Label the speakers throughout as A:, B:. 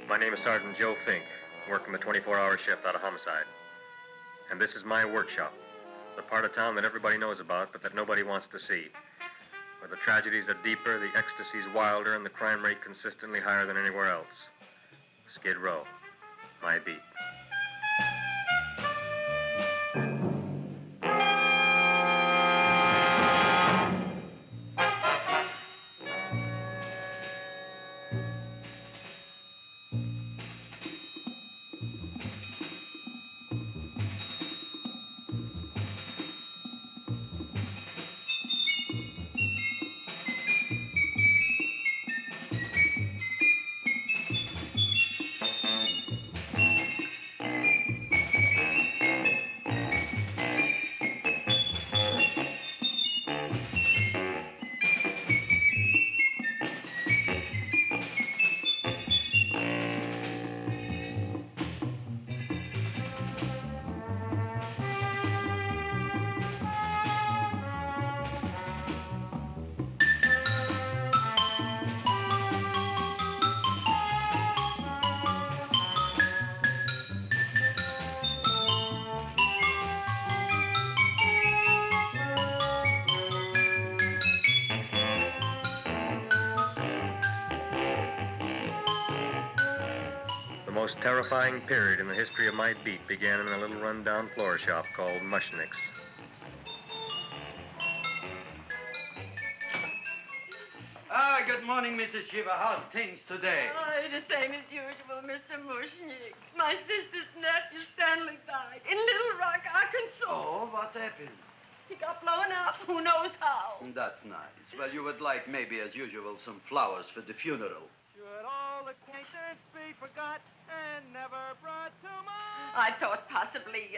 A: My name is Sergeant Joe Fink, working the 24-hour shift out of homicide. And this is my workshop, the part of town that everybody knows about, but that nobody wants to see. Where the tragedies are deeper, the ecstasy's wilder, and the crime rate consistently higher than anywhere else. Skid Row, my beat. The most terrifying period in the history of my beat began in a little run-down floor shop called Mushnick's.
B: Good morning, Mrs. Shiva. How's things today?
C: Oh, the same as usual, Mr. Mushnick. My sister's nephew, Stanley, died in Little Rock, Arkansas.
B: Oh, what happened?
C: He got blown up. Who knows how?
B: That's nice. Well, you would like, maybe as usual, some flowers for the funeral.
D: Should all acquaintance be forgot and never brought to mind?
C: I thought possibly,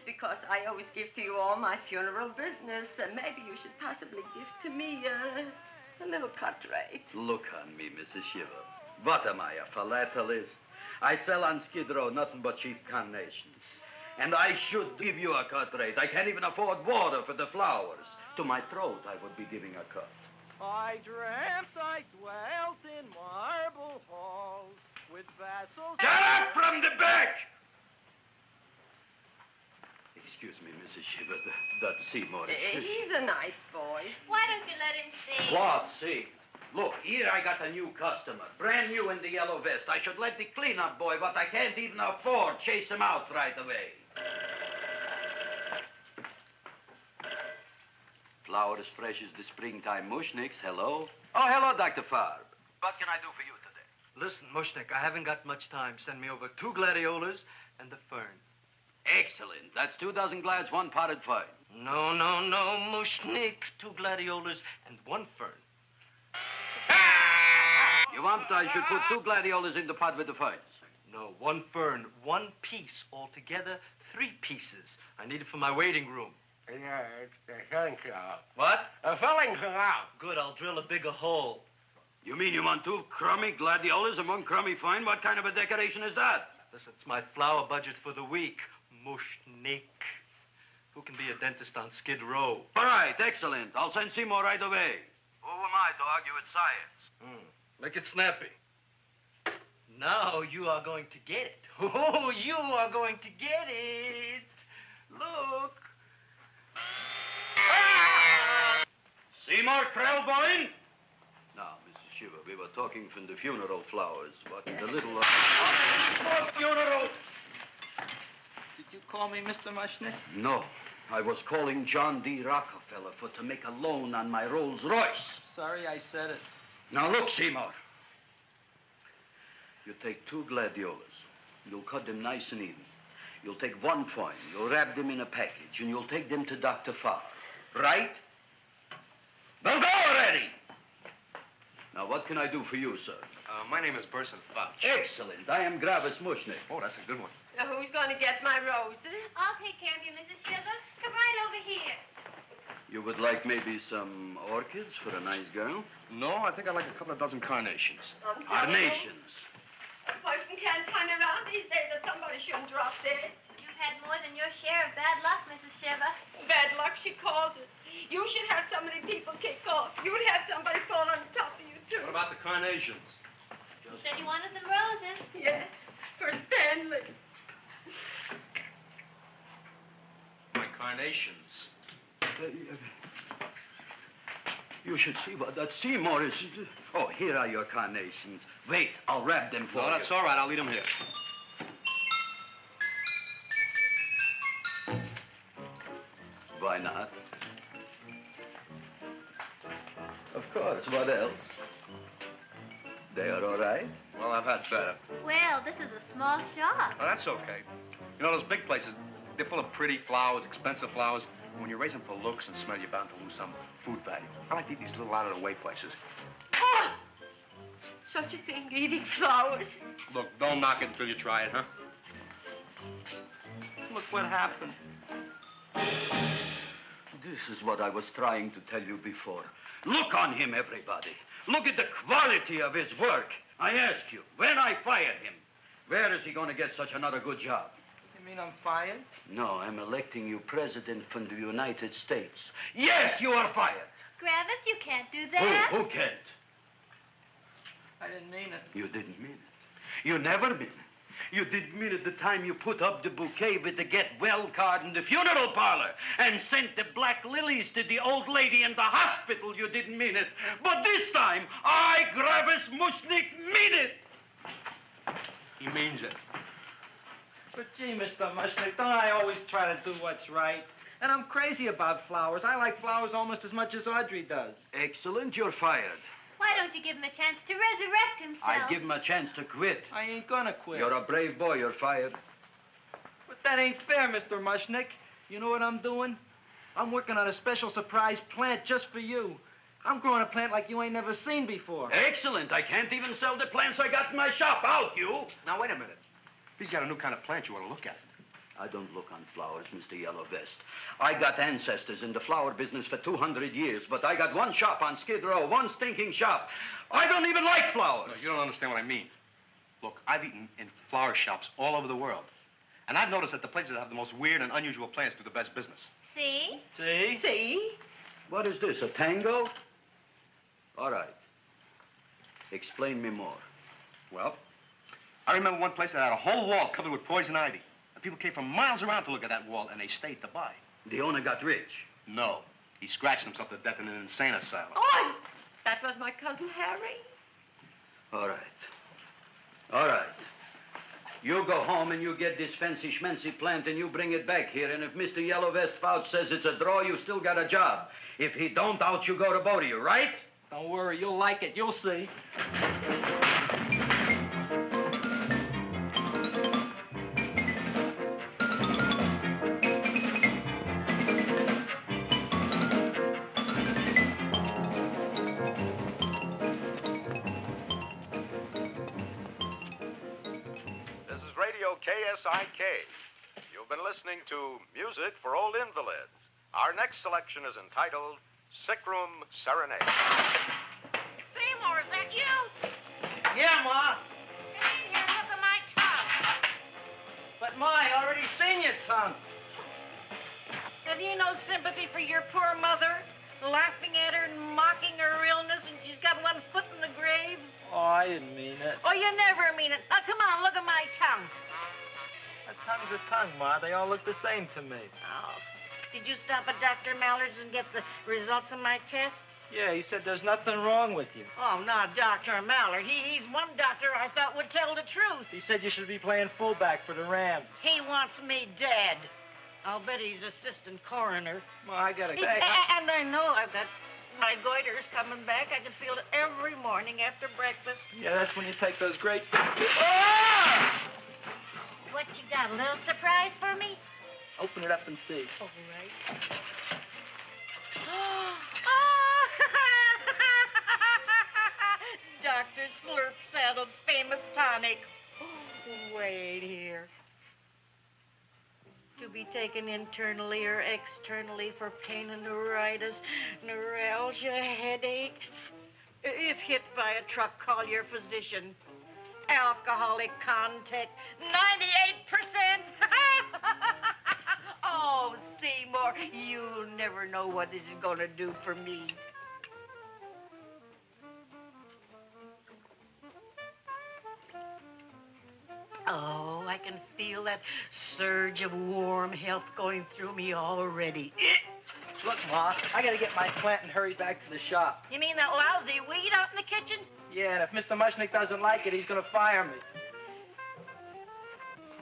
C: because I always give to you all my funeral business, maybe you should possibly give to me a little cut rate.
B: Look on me, Mrs. Shiva. What am I, a philatelist? I sell on Skid Row nothing but cheap carnations. And I should give you a cut rate. I can't even afford water for the flowers. To my throat, I would be giving a cut.
D: I dreamt I dwelt in marble halls with vassals...
B: Get up from the back! Excuse me, Mrs. Shiva, that's Seymore.
C: He's a nice boy.
E: Why don't you let him see?
B: What, see? Look, here I got a new customer, brand new in the yellow vest. I should let the cleanup boy, but I can't even afford, chase him out right away. Flower as fresh as the springtime Mushnicks. Hello? Oh, hello, Dr. Farb. What can I do for you today?
F: Listen, Mushnick, I haven't got much time. Send me over 2 gladiolas and the fern.
B: Excellent. That's 2 dozen glads, 1 potted fern.
F: No, Mushnick. 2 gladiolas and 1 fern.
B: You want I should put 2 gladiolas in the pot with the ferns?
F: No, 1 fern, 1 piece. Altogether, 3 pieces. I need it for my waiting room.
G: Yeah, it's the filling canal.
F: What?
G: A filling canal.
F: Good, I'll drill a bigger hole.
B: You mean you want 2 crummy gladiolas and 1 crummy fern? What kind of a decoration is that?
F: Listen, it's my flower budget for the week. Mushnick. Who can be a dentist on Skid Row?
B: All right, excellent. I'll send Seymore right away. Who am I to argue with science?
F: Make it snappy. Now you are going to get it. Oh, you are going to get it. Look.
B: Seymore Krellboyne? Now, Mrs. Shiva, we were talking from the funeral flowers, but in the little...
D: For funeral!
H: Did you call me Mr. Mushnick?
B: No. I was calling John D. Rockefeller to make a loan on my Rolls Royce.
H: Sorry I said it.
B: Now, look, Seymore. You take 2 gladiolas. You'll cut them nice and even. You'll take 1 fern. You'll wrap them in a package, and you'll take them to Dr. Farr. Right? Well, go already! Now, what can I do for you, sir?
F: My name is Burson Fudge.
B: Excellent. I am Gravis Mushnick.
F: Oh, that's a good one.
C: Who's going to get my roses?
E: I'll take care of you, Mrs. Shiva. Come right over here.
B: You would like maybe some orchids for a nice girl?
F: No, I think I'd like a couple of dozen carnations.
B: Carnations.
C: A person can't turn around these days that somebody shouldn't drop dead.
E: You've had more than your share of bad luck, Mrs. Shiva.
C: Bad luck, she calls it. You should have so many people kick off. You'd have somebody fall on top of you, too.
F: What about the carnations?
B: Just
E: said you wanted some roses.
C: Yeah, for Stanley.
I: My carnations.
B: You should see what that Seymore is. Oh, here are your carnations. Wait, I'll wrap them for you.
I: No, that's all right. I'll leave them here.
B: Why not? Of course. What else? They are all right?
I: Well, I've had better.
E: Well, this is a small shop.
I: Oh, that's okay. You know, those big places, they're full of pretty flowers, expensive flowers. When you raise them for looks and smell, you're bound to lose some food value. I like to eat these little out-of-the-way places.
C: Oh! Such a thing, eating flowers.
I: Look, don't knock it until you try it, huh?
H: Look what happened.
B: This is what I was trying to tell you before. Look on him, everybody. Look at the quality of his work. I ask you, when I fired him, where is he going to get such another good job?
H: You mean I'm fired?
B: No, I'm electing you president from the United States. Yes, you are fired.
E: Gravis, you can't do that.
B: Who can't?
H: I didn't mean it.
B: You didn't mean it. You never mean it. You didn't mean it the time you put up the bouquet with the get well card in the funeral parlor and sent the black lilies to the old lady in the hospital. You didn't mean it. But this time, I, Gravis Mushnik, mean it.
I: He means it.
H: But gee, Mr. Mushnick, don't I always try to do what's right? And I'm crazy about flowers. I like flowers almost as much as Audrey does.
B: Excellent, you're fired.
E: Why don't you give him a chance to resurrect himself?
B: I'd give him a chance to quit.
H: I ain't gonna quit.
B: You're a brave boy, you're fired.
H: But that ain't fair, Mr. Mushnick. You know what I'm doing? I'm working on a special surprise plant just for you. I'm growing a plant like you ain't never seen before.
B: Excellent. I can't even sell the plants I got in my shop. Out, you.
I: Now, wait a minute. He's got a new kind of plant you ought to look at.
B: I don't look on flowers, Mr. Yellow Vest. I got ancestors in the flower business for 200 years, but I got one shop on Skid Row, one stinking shop. I don't even like flowers.
I: No, you don't understand what I mean. Look, I've eaten in flower shops all over the world. And I've noticed that the places that have the most weird and unusual plants do the best business.
E: See?
H: See?
C: See?
B: What is this, a tango? All right. Explain me more.
I: Well, I remember one place that had a whole wall covered with poison ivy. And people came from miles around to look at that wall, and they stayed to buy.
B: The owner got rich.
I: No. He scratched himself to death in an insane asylum.
C: Oh, that was my cousin Harry.
B: All right. All right. You go home and you get this fancy schmancy plant and you bring it back here. And if Mr. Yellow Vest Fouch says it's a draw, you still got a job. If he don't, out you go to both of you, right?
H: Don't worry, you'll like it. You'll see.
J: KSIK. You've been listening to Music for Old Invalids. Our next selection is entitled Sick Room Serenade.
K: Seymore, is that you?
H: Yeah, Ma.
K: Get in here and look at my tongue.
H: But, Ma, I already seen your tongue.
K: Have you no sympathy for your poor mother? Laughing at her and mocking her illness, and she's got one foot in the grave?
H: Oh, I didn't mean it.
K: Oh, you never mean it. Now, come on, look at my tongue.
H: A tongue's a tongue, Ma. They all look the same to me.
K: Oh, did you stop at Dr. Mallard's and get the results of my tests?
H: Yeah, he said there's nothing wrong with you.
K: Oh, not Dr. Mallard. He's one doctor I thought would tell the truth.
H: He said you should be playing fullback for the Rams.
K: He wants me dead. I'll bet he's assistant coroner.
H: Ma, I gotta go.
K: And I know I've got my goiter's coming back. I can feel it every morning after breakfast.
H: Yeah, that's when you take those great big... Ah!
K: What you got, a little surprise for me?
H: Open it up and see.
K: All right. Dr. Slurp Saddle's famous tonic. Wait here. To be taken internally or externally for pain and neuritis, neuralgia, headache. If hit by a truck, call your physician. Alcoholic contact, 98%. Oh, Seymore, you'll never know what this is going to do for me. Oh, I can feel that surge of warm health going through me already.
H: Look, Ma, I gotta get my plant and hurry back to the shop.
K: You mean that lousy weed out in the kitchen?
H: Yeah, and if Mr. Mushnick doesn't like it, he's gonna fire me.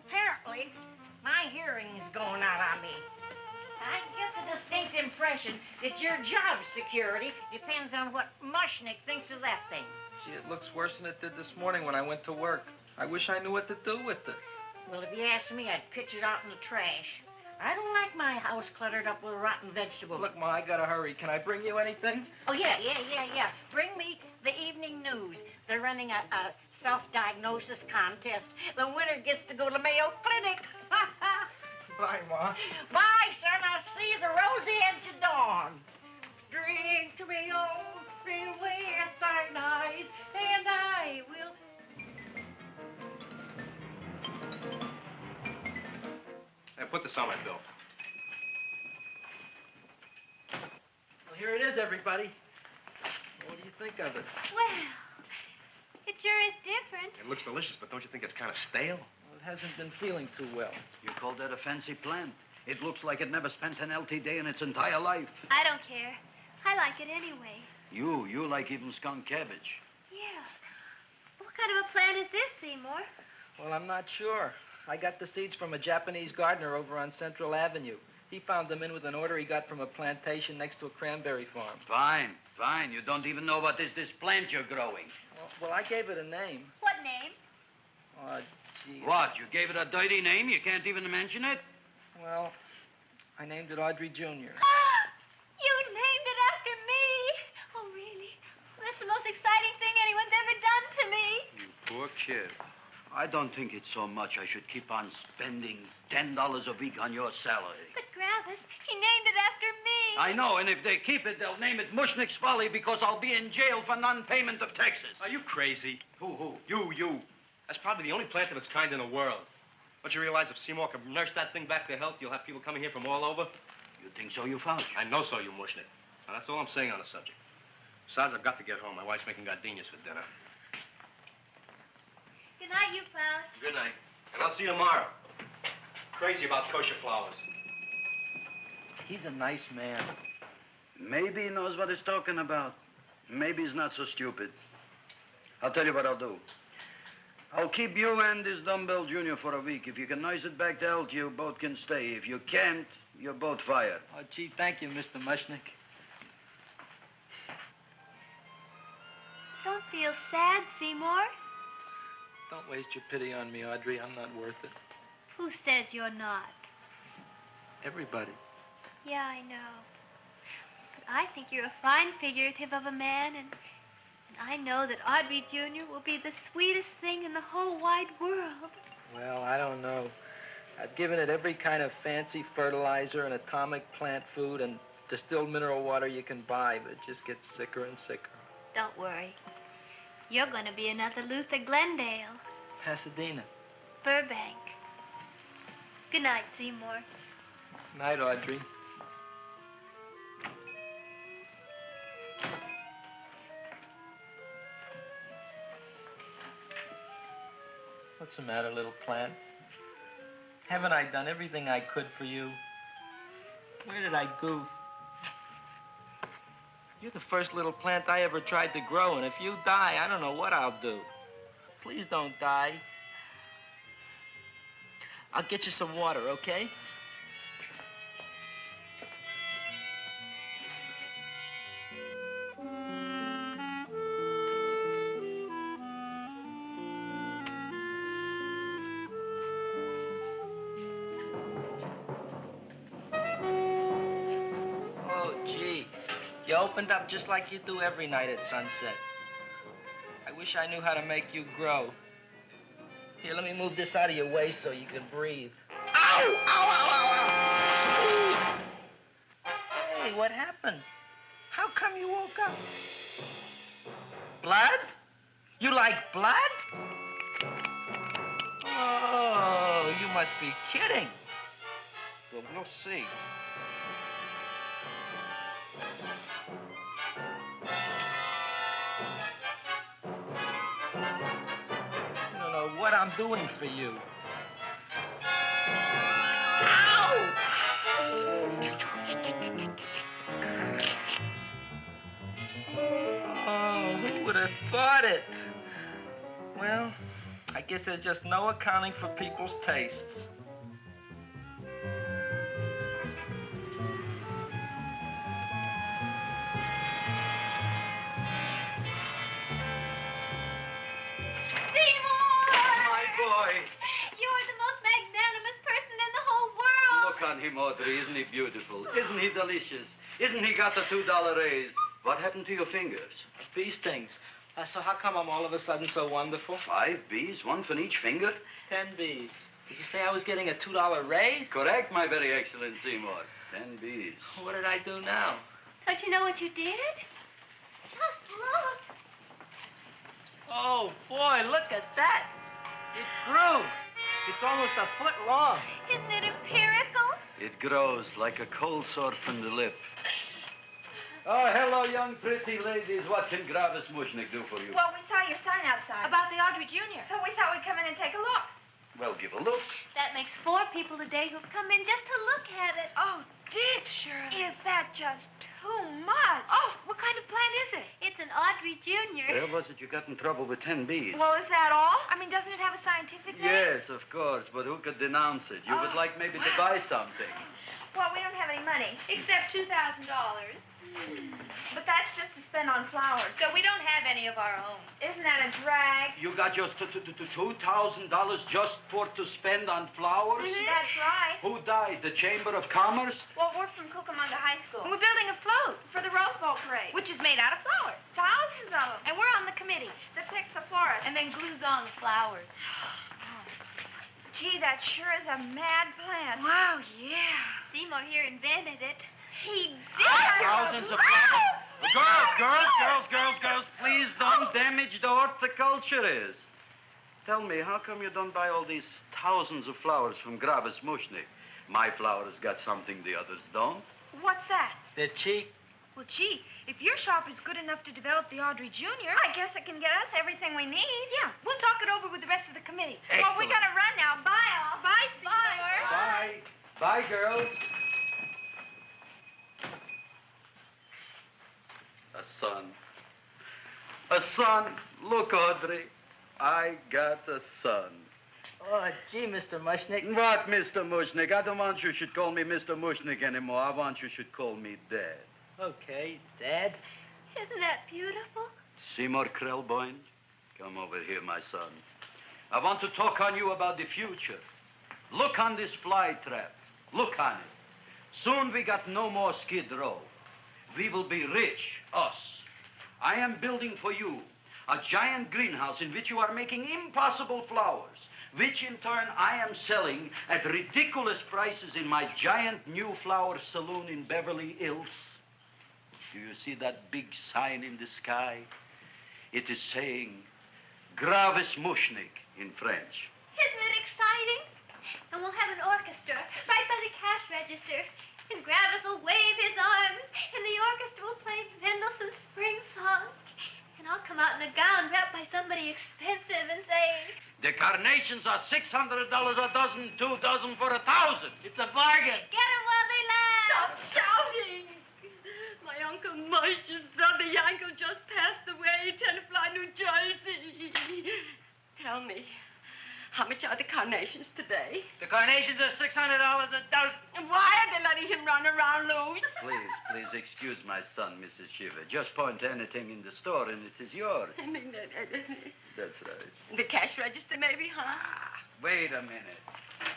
K: Apparently, my hearing is going out on me. I get the distinct impression that your job security depends on what Mushnick thinks of that thing.
H: Gee, it looks worse than it did this morning when I went to work. I wish I knew what to do with it.
K: Well, if you asked me, I'd pitch it out in the trash. I don't like my house cluttered up with rotten vegetables.
H: Look, Ma, I gotta hurry. Can I bring you anything?
K: Oh, yeah. Bring me the evening news. They're running a self-diagnosis contest. The winner gets to go to Mayo Clinic.
H: Bye, Ma.
K: Bye, son. I'll see you at the rosy edge of dawn. Drink to me, oh, feel away at thine eyes, and I will...
I: Hey, put this on my bill.
H: Well, here it is, everybody. What do you think of it?
E: Well, it sure is different.
I: It looks delicious, but don't you think it's kind of stale?
H: Well, it hasn't been feeling too well.
B: You call that a fancy plant? It looks like it never spent an LT day in its entire life.
E: I don't care. I like it anyway.
B: You like even skunk cabbage.
E: Yeah. What kind of a plant is this, Seymore?
H: Well, I'm not sure. I got the seeds from a Japanese gardener over on Central Avenue. He found them in with an order he got from a plantation next to a cranberry farm.
B: Fine. You don't even know what is this plant you're growing.
H: Well, I gave it a name.
E: What name?
H: Oh, gee.
B: What, you gave it a dirty name? You can't even mention it?
H: Well, I named it Audrey Jr.
E: You named it after me. Oh, really? Well, that's the most exciting thing anyone's ever done to me.
I: You poor kid.
B: I don't think it's so much I should keep on spending $10 a week on your salary.
E: But, Gravis, he named it after me.
B: I know, and if they keep it, they'll name it Mushnick's Folly because I'll be in jail for non-payment of taxes.
I: Are you crazy?
B: Who?
I: You. That's probably the only plant of its kind in the world. Don't you realize if Seymore can nurse that thing back to health, you'll have people coming here from all over?
B: You think so, you found?
I: I know so, you Mushnick. Now, that's all I'm saying on the subject. Besides, I've got to get home. My wife's making gardenias for dinner.
E: Good night, you pal.
I: Good night. And I'll see you tomorrow. Crazy about kosher flowers.
H: He's a nice man.
B: Maybe he knows what he's talking about. Maybe he's not so stupid. I'll tell you what I'll do. I'll keep you and this Dumbbell Jr. for a week. If you can nurse it back to health, you both can stay. If you can't, you're both fired.
H: Oh, gee, thank you, Mr. Mushnick.
E: Don't feel sad, Seymore.
H: Don't waste your pity on me, Audrey. I'm not worth it.
E: Who says you're not?
H: Everybody.
E: Yeah, I know. But I think you're a fine figurative of a man, and I know that Audrey Jr. will be the sweetest thing in the whole wide world.
H: Well, I don't know. I've given it every kind of fancy fertilizer and atomic plant food and distilled mineral water you can buy, but it just gets sicker and sicker.
E: Don't worry. You're going to be another Luther Glendale.
H: Pasadena.
E: Burbank. Good night, Seymore.
H: Night, Audrey. What's the matter, little plant? Haven't I done everything I could for you? Where did I goof? You're the first little plant I ever tried to grow, and if you die, I don't know what I'll do. Please don't die. I'll get you some water, okay? You opened up just like you do every night at sunset. I wish I knew how to make you grow. Here, let me move this out of your way so you can breathe. Ow! Ow, ow, ow, ow! Hey, what happened? How come you woke up? Blood? You like blood? Oh, you must be kidding. Well, we'll see. What I'm doing for you? Oh, who would have thought it? Well, I guess there's just no accounting for people's tastes.
B: On him, Audrey. Isn't he beautiful? Isn't he delicious? Isn't he got the $2 raise? What happened to your fingers?
H: Bee stings. So how come I'm all of a sudden so wonderful?
B: 5 bees, one for each finger?
H: 10 bees. Did you say I was getting a $2 raise?
B: Correct, my very excellent Seymore. 10 bees.
H: What did I do now?
E: Don't you know what you did? Just look.
H: Oh, boy, look at that. It grew. It's almost a foot long.
E: Isn't it empirical?
B: It grows like a cold sore from the lip. Oh, hello, young pretty ladies. What can Gravis Mushnik do for you?
L: Well, we saw your sign outside. About the Audrey Jr. So we thought we'd come in and take a look.
B: Well, give a look.
E: That makes 4 people today who've come in just to look at it.
L: Oh, Dick, Shirley. Is that just too much? Oh, what kind of plant is it?
E: It's an Audrey Jr.
B: Where was it you got in trouble with 10 bees?
L: Well, is that all? I mean, doesn't it have a scientific name?
B: Yes, of course, but who could denounce it? You would like maybe to buy something.
L: Well, we don't have any money. Except $2,000. But that's just to spend on flowers. So we don't have any of our own. Isn't that a drag?
B: You got just $2,000 just to spend on flowers?
L: Mm-hmm. That's right.
B: Who died? The Chamber of Commerce?
L: Well, we're from Cucamonga High School. We're building a float for the Rose Bowl parade. Which is made out of flowers. Thousands of them. And we're on the committee that picks the florist.
E: And then glues on the flowers.
L: Gee, that sure is a mad plant. Wow, yeah.
E: Seymore here invented it.
L: He did.
B: Thousands of flowers. Girls, please don't damage the horticulturist. Tell me, how come you don't buy all these thousands of flowers from Gravis Mushnik? My flowers got something the others don't.
L: What's that?
H: They're cheap.
L: Well, gee, if your shop is good enough to develop the Audrey Jr., I guess it can get us everything we need. Yeah, we'll talk it over with the rest of the committee.
B: Excellent.
L: Well, we gotta run now. Bye, all. Bye, Seymore.
B: Bye. Bye, girls. A son. A son. Look, Audrey. I got a son.
H: Oh, gee, Mr. Mushnik.
B: What, Mr. Mushnik? I don't want you should call me Mr. Mushnik anymore. I want you should call me Dad.
H: Okay, Dad.
E: Isn't that beautiful?
B: Seymore Krellboyne, come over here, my son. I want to talk on you about the future. Look on this fly trap. Look on it. Soon we got no more Skid Row. We will be rich, us. I am building for you a giant greenhouse in which you are making impossible flowers, which in turn I am selling at ridiculous prices in my giant new flower saloon in Beverly Hills. Do you see that big sign in the sky? It is saying, Gravis Mushnik in French.
E: Isn't it exciting? And we'll have an orchestra right by the cash register. And Gravis will wave his arms. And the orchestra will play Mendelssohn's Spring Song. And I'll come out in a gown wrapped by somebody expensive and say...
B: The carnations are $600 a dozen, 2 dozen for $1,000.
H: It's a bargain.
E: Get 'em while they last.
C: Stop shouting. My Uncle Mosh's brother Yanko just passed away, Tenafly, New Jersey. Tell me, how much are the carnations today?
H: The carnations are $600 a dozen.
C: And why are they letting him run around loose?
B: Please excuse my son, Mrs. Shiver. Just point to anything in the store and it is yours.
C: I mean,
B: That's right.
C: the cash register maybe, huh?
B: Wait a minute.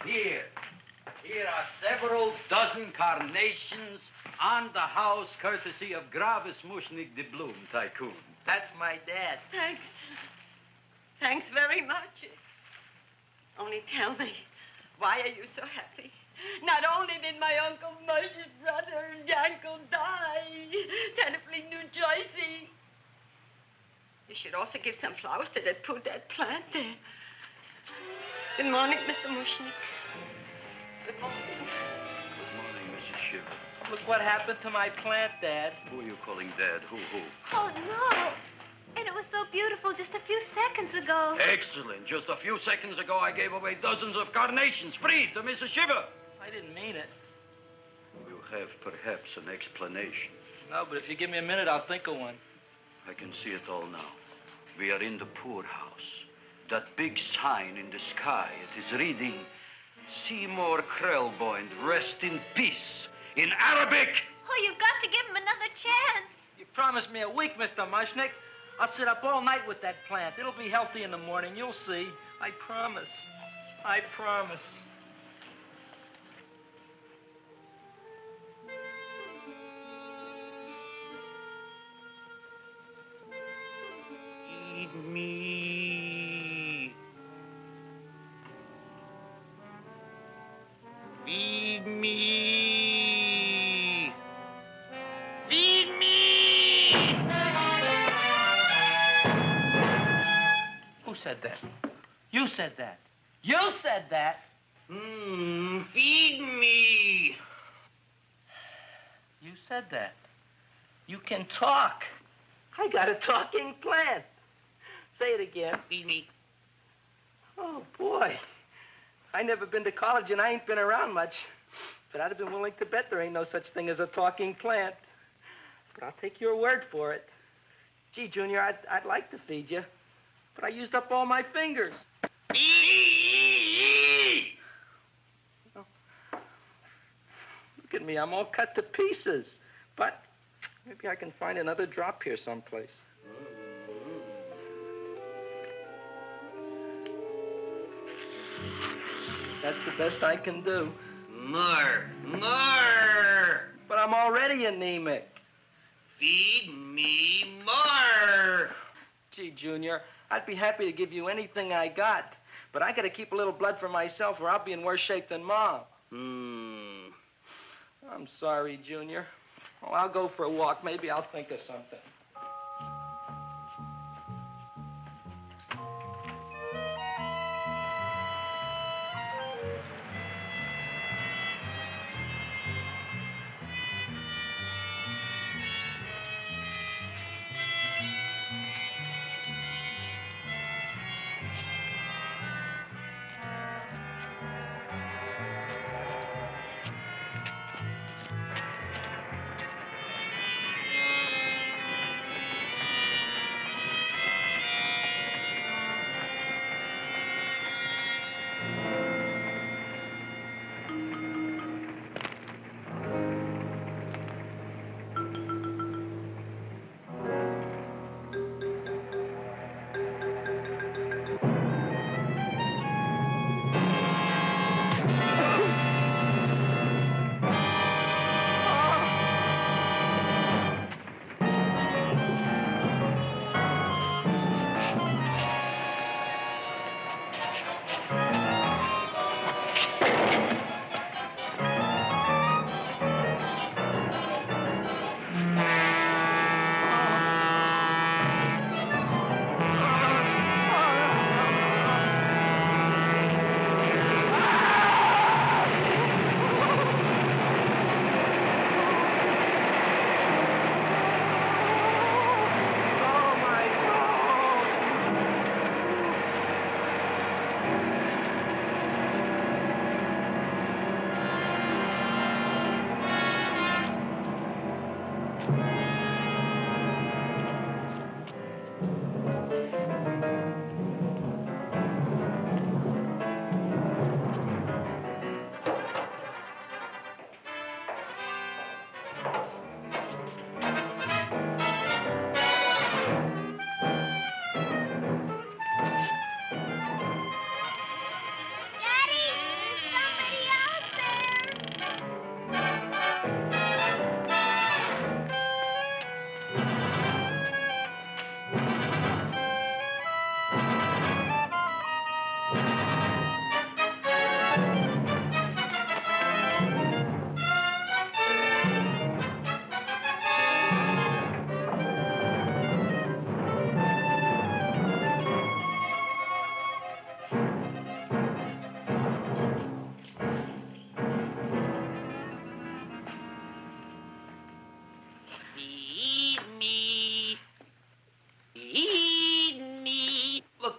B: Here are several dozen carnations on the house courtesy of Gravis Mushnik, the Bloom Tycoon.
H: That's my dad.
C: Thanks. Thanks very much. Only tell me, why are you so happy? Not only did my Uncle Mosh's brother Yanko die, Tenafly, New Jersey. You should also give some flowers to that poor dead plant there. Good morning, Mr. Mushnik. Good morning.
B: Good morning, Mrs. Shiver.
H: Look what happened to my plant, Dad.
B: Who are you calling Dad? Who?
E: Oh, no. And it was so beautiful just a few seconds ago.
B: Excellent. Just a few seconds ago, I gave away dozens of carnations free to Mrs. Shiver.
H: I didn't mean it.
B: You have perhaps an explanation.
H: No, but if you give me a minute, I'll think of one.
B: I can see it all now. We are in the poorhouse. That big sign in the sky, it is reading, Seymore Krellboind, rest in peace, in Arabic.
E: Oh, you've got to give him another chance.
H: You promised me a week, Mr. Mushnick. I'll sit up all night with that plant. It'll be healthy in the morning. You'll see. I promise. I promise.
B: Feed me. Feed me. Feed me.
H: Who said that? You said that. You said that.
B: Feed me.
H: You said that. You can talk. I got a talking plant. Say it again.
B: Feed me.
H: Oh, boy. I never been to college and I ain't been around much. But I'd have been willing to bet there ain't no such thing as a talking plant. But I'll take your word for it. Gee, Junior, I'd like to feed you. But I used up all my fingers. Look at me, I'm all cut to pieces. But maybe I can find another drop here someplace. That's the best I can do.
B: More.
H: But I'm already anemic.
B: Feed me more.
H: Gee, Junior, I'd be happy to give you anything I got. But I gotta keep a little blood for myself or I'll be in worse shape than Mom. I'm sorry, Junior. Well, I'll go for a walk. Maybe I'll think of something.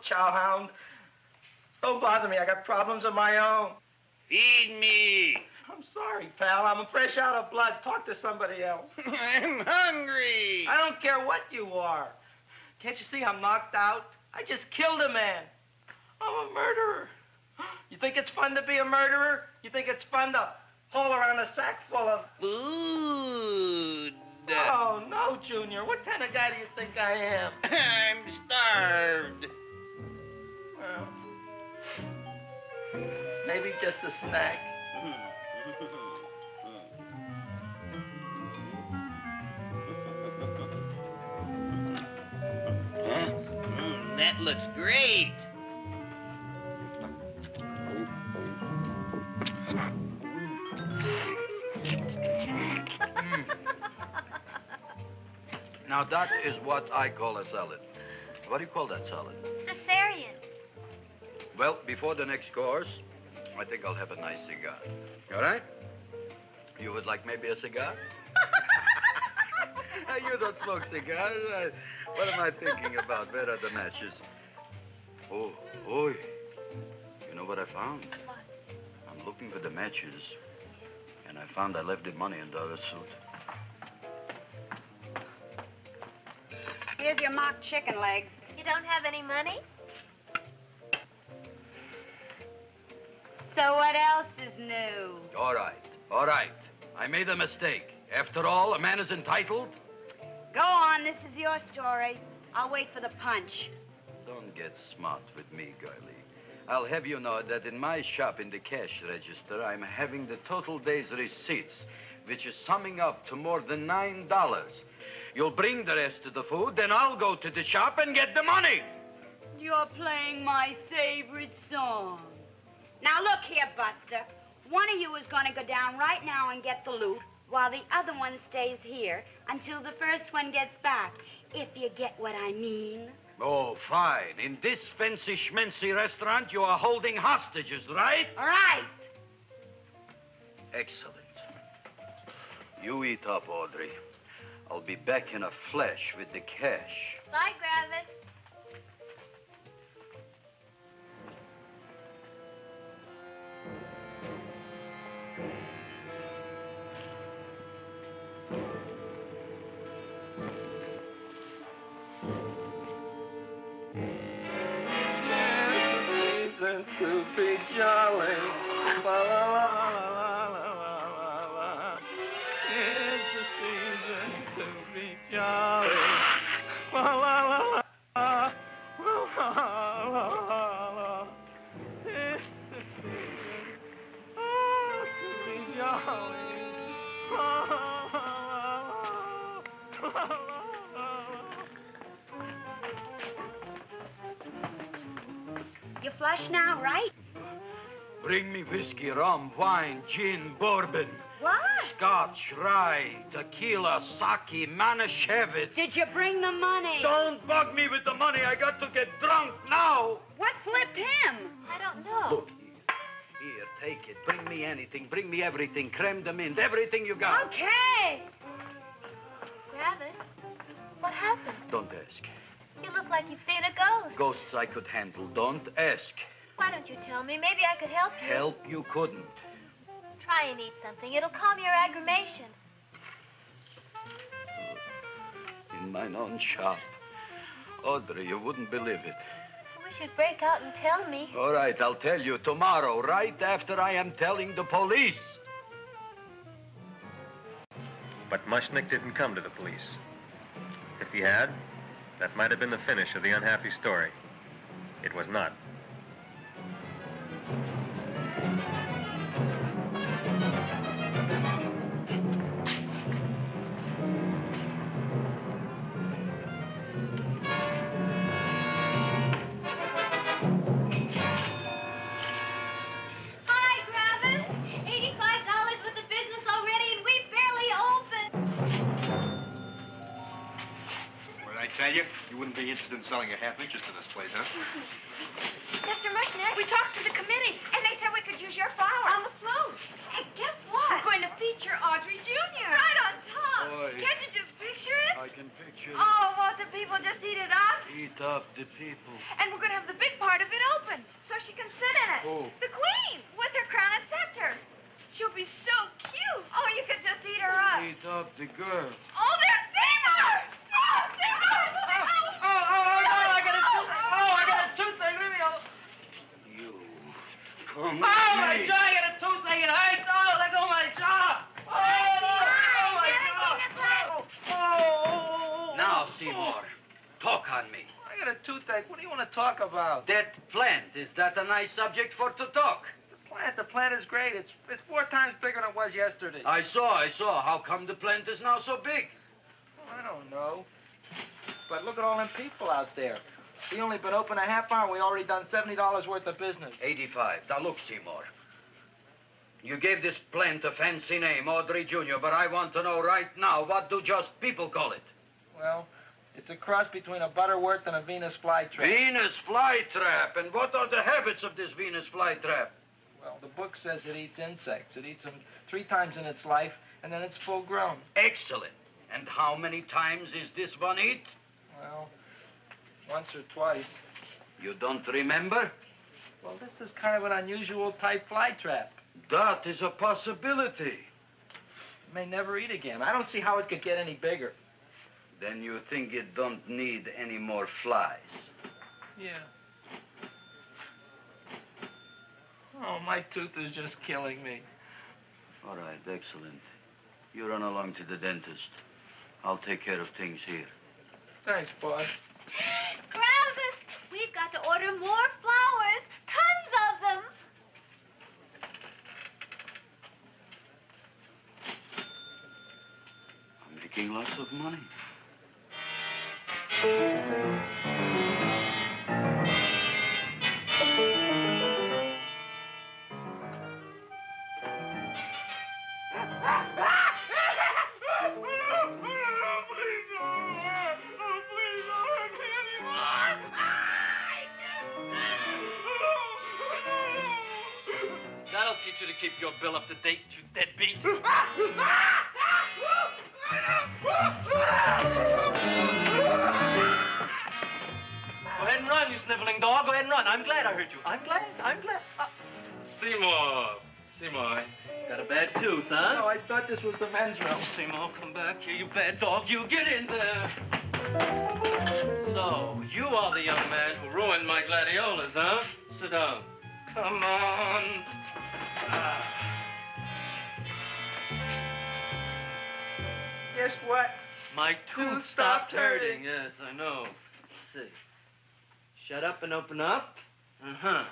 H: chowhound. Don't bother me. I got problems of my own.
G: Feed me.
H: I'm sorry, pal. I'm fresh out of blood. Talk to somebody else.
G: I'm hungry.
H: I don't care what you are. Can't you see I'm knocked out? I just killed a man. I'm a murderer. You think it's fun to be a murderer? You think it's fun to haul around a sack full of...
G: Food.
H: Oh, no, Junior. What kind of guy do you think I am?
G: I'm starved.
H: Well, maybe just a snack.
G: That looks great.
B: Now, that is what I call a salad. What do you call that salad?
E: Cesarean.
B: Well, before the next course, I think I'll have a nice cigar. All right? You would like maybe a cigar? You don't smoke cigars. What am I thinking about? Where are the matches? Oh, you know what I found?
E: What?
B: I'm looking for the matches, and I found I left the money in the other suit.
M: Here's your mock chicken legs.
E: You don't have any money?
M: So what else is new?
B: All right. I made a mistake. After all, a man is entitled.
M: Go on, this is your story. I'll wait for the punch.
B: Don't get smart with me, girlie. I'll have you know that in my shop in the cash register, I'm having the total day's receipts, which is summing up to more than $9. You'll bring the rest of the food, then I'll go to the shop and get the money.
M: You're playing my favorite song. Now look here, Buster. One of you is going to go down right now and get the loot, while the other one stays here until the first one gets back, if you get what I mean.
B: Oh, fine. In this fancy schmancy restaurant, you are holding hostages, right?
M: Right.
B: Excellent. You eat up, Audrey. I'll be back in a flash with the cash.
E: Bye, Gravis.
H: To be jolly. La, la, la, la, la, la, la. It's the season to be jolly. La, la, la, la, la, la, la, la. It's the season to be jolly. La, la, la, la, la, la.
M: You flush now, right?
B: Bring me whiskey, rum, wine, gin, bourbon.
M: What?
B: Scotch, rye, tequila, sake, Manischewitz.
M: Did you bring the money?
B: Don't bug me with the money. I got to get drunk now.
M: What flipped him?
E: I don't know.
B: Look, here, take it. Bring me anything. Bring me everything. Creme de menthe, everything you got.
M: Okay.
E: Gravis, what happened?
B: Don't ask.
E: You look like you've seen a ghost.
B: Ghosts I could handle. Don't ask.
E: Why don't you tell me? Maybe I could help you.
B: Help you couldn't.
E: Try and eat something. It'll calm your aggravation.
B: In mine own shop. Audrey, you wouldn't believe it.
E: I wish you'd break out and tell me.
B: All right, I'll tell you tomorrow, right after I am telling the police.
A: But Mushnick didn't come to the police. If he had, that might have been the finish of the unhappy story. It was not.
E: Hi, Gravis. $85 worth of business already, and we barely opened.
I: What did I tell you? You wouldn't be interested in selling a half interest in this place, huh?
L: Mr. Mushnick, we talked to the committee, and they said we could use your flower. On the float. Hey, guess what? We're going to feature Audrey Jr. Right on top.
B: boy.
L: Can't you just picture it?
B: I can picture it.
L: Oh, won't the people just eat it up?
B: Eat up the people.
L: And we're going to have the big part of it open, so she can sit in it.
B: Who?
L: The queen, with her crown and scepter. She'll be so cute. Oh, you could just eat her up.
B: Eat up the girl.
L: Oh, there's Seymore! Oh, Seymore!
H: I got a toothache. Leave me alone.
B: You. Come
H: Oh,
B: with
H: my
B: me.
H: jaw, I got a toothache. It hurts. Oh, let go of my jaw. Oh, my jaw. Oh.
B: Now, Seymore, talk on me.
H: I got a toothache. What do you want to talk about?
B: That plant, is that a nice subject for to talk?
H: The plant is great. It's 4 times bigger than it was yesterday.
B: I saw. How come the plant is now so big?
H: I don't know. But look at all them people out there. We only been open a half hour. We already done $70 worth of business.
B: 85. Now, look, Seymore. You gave this plant a fancy name, Audrey Jr., but I want to know right now, what do just people call it?
H: Well, it's a cross between a Butterworth and a Venus flytrap.
B: Venus flytrap. And what are the habits of this Venus flytrap?
H: Well, the book says it eats insects. It eats them 3 times in its life, and then it's full grown.
B: Excellent. And how many times is this one eat?
H: Well, once or twice.
B: You don't remember?
H: Well, this is kind of an unusual type flytrap.
B: That is a possibility.
H: It may never eat again. I don't see how it could get any bigger.
B: Then you think it don't need any more flies?
H: Yeah. Oh, my tooth is just killing me.
B: All right, excellent. You run along to the dentist. I'll take care of things here.
H: Thanks, boy.
E: Gravis, we've got to order more flowers. Tons of them.
B: I'm making lots of money.
F: That'll teach you to keep your bill up to date, you deadbeat. Go ahead and run, you sniveling dog. Go ahead and run. I'm glad I heard you. I'm glad. Seymour, got a bad tooth, huh?
H: No, I thought this was the men's room.
F: Seymour, come back here, you bad dog. You get in there. So, you are the young man who ruined my gladiolas, huh? Sit down. Come on.
H: Guess what?
F: My tooth stopped hurting. Yes, I know. Let's see. Shut up and open up. Uh-huh.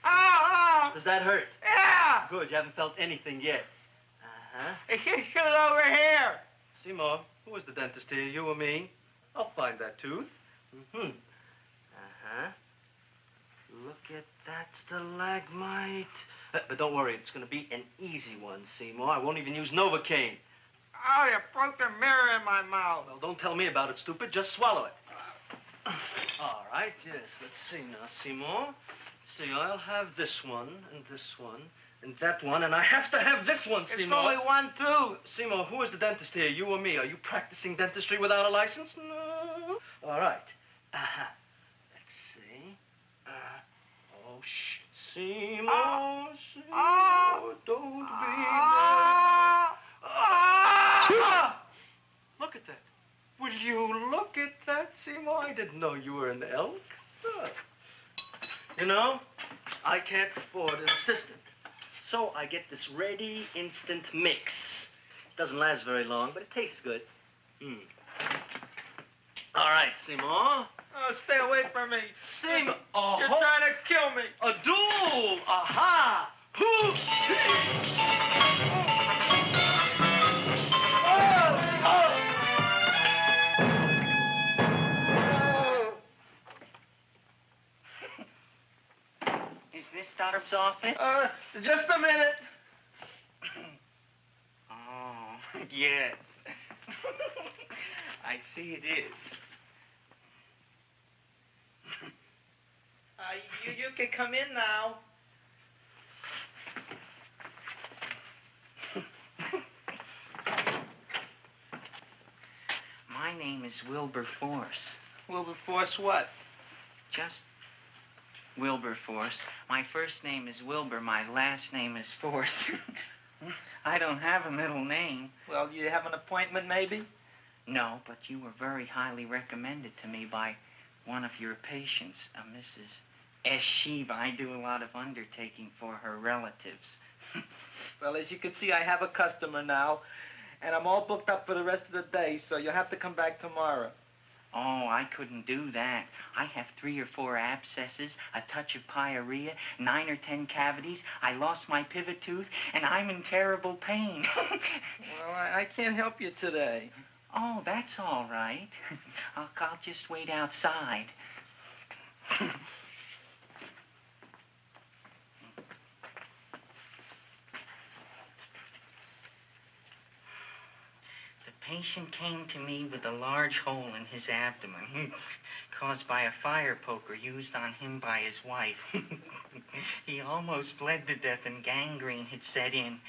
H: Oh!
F: Does that hurt?
H: Yeah!
F: Good, you haven't felt anything yet. Uh-huh.
H: Hey, get it over here.
F: Seymour, who was the dentist here, you or me? I'll find that tooth. Mm-hmm. Uh-huh. Look at that stalagmite. But don't worry, it's going to be an easy one, Seymour. I won't even use Novocaine.
H: Oh, you broke the mirror in my mouth.
F: Well, don't tell me about it, stupid. Just swallow it. All right, yes. Let's see now, Seymour. Let's see, I'll have this one, and that one, and I have to have this one, Seymour.
H: It's only one tooth.
F: Seymour, who is the dentist here, you or me? Are you practicing dentistry without a license? No. All right. Uh-huh. Let's see. Oh, shh. Seymour, Seymour, don't be mad. Look at that. Will you look at that, Seymour? I didn't know you were an elk. You know, I can't afford an assistant. So I get this ready instant mix. It doesn't last very long, but it tastes good. All right, Seymour.
H: Oh, stay away from me.
F: Seymour.
H: You're trying to kill me.
F: A duel. Aha.
N: Is this Stoddard's office?
H: Just a minute.
N: Oh, yes. I see it is.
H: You can come in now.
N: my name is Wilberforce.
H: Wilberforce what?
N: Just Wilberforce. My first name is Wilbur. My last name is Force. I don't have a middle name.
H: Well, you have an appointment, maybe?
N: No, but you were very highly recommended to me by one of your patients, Mrs. S. Shiva. I do a lot of undertaking for her relatives.
H: Well, as you can see, I have a customer now, and I'm all booked up for the rest of the day, so you'll have to come back tomorrow.
N: Oh, I couldn't do that. I have 3 or 4 abscesses, a touch of pyorrhea, 9 or 10 cavities. I lost my pivot tooth, and I'm in terrible pain.
H: Well, I can't help you today.
N: Oh, that's all right. I'll just wait outside. The patient came to me with a large hole in his abdomen, caused by a fire poker used on him by his wife. He almost bled to death and gangrene had set in.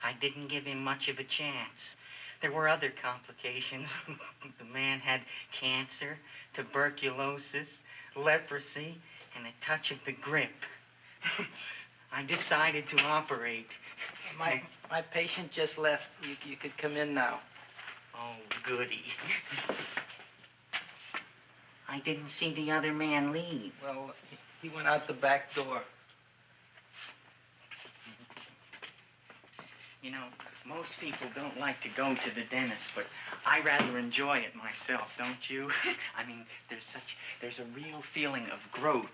N: I didn't give him much of a chance. There were other complications. The man had cancer, tuberculosis, leprosy, and a touch of the grip. I decided to operate.
H: My patient just left. You could come in now.
N: Oh, goody. I didn't see the other man leave.
H: Well, he went out the back door.
N: You know, most people don't like to go to the dentist, but I rather enjoy it myself, don't you? I mean, there's a real feeling of growth,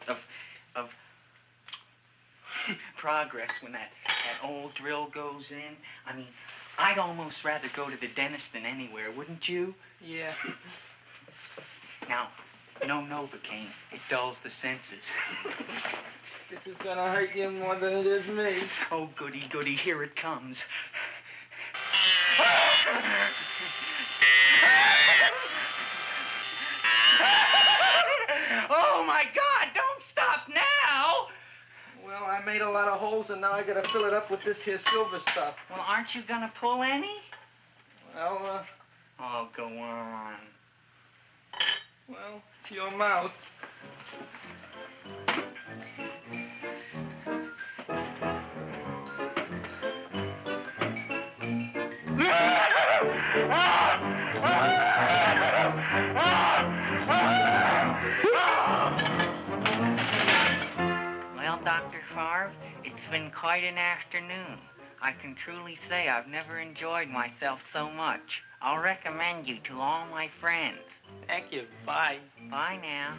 N: of progress when that old drill goes in. I mean, I'd almost rather go to the dentist than anywhere, wouldn't you?
H: Yeah.
N: Now, no Novocaine. It dulls the senses.
H: This is gonna hurt you more than it is me.
N: Oh, goody, goody, here it comes. Oh, my God, don't stop now!
H: Well, I made a lot of holes, and now I gotta fill it up with this here silver stuff.
N: Well, aren't you gonna pull any?
H: Well,
N: Oh, go on.
H: Well, it's your mouth.
N: Well, Dr. Favre, it's been quite an afternoon. I can truly say I've never enjoyed myself so much. I'll recommend you to all my friends.
H: Thank you. Bye.
N: Bye now.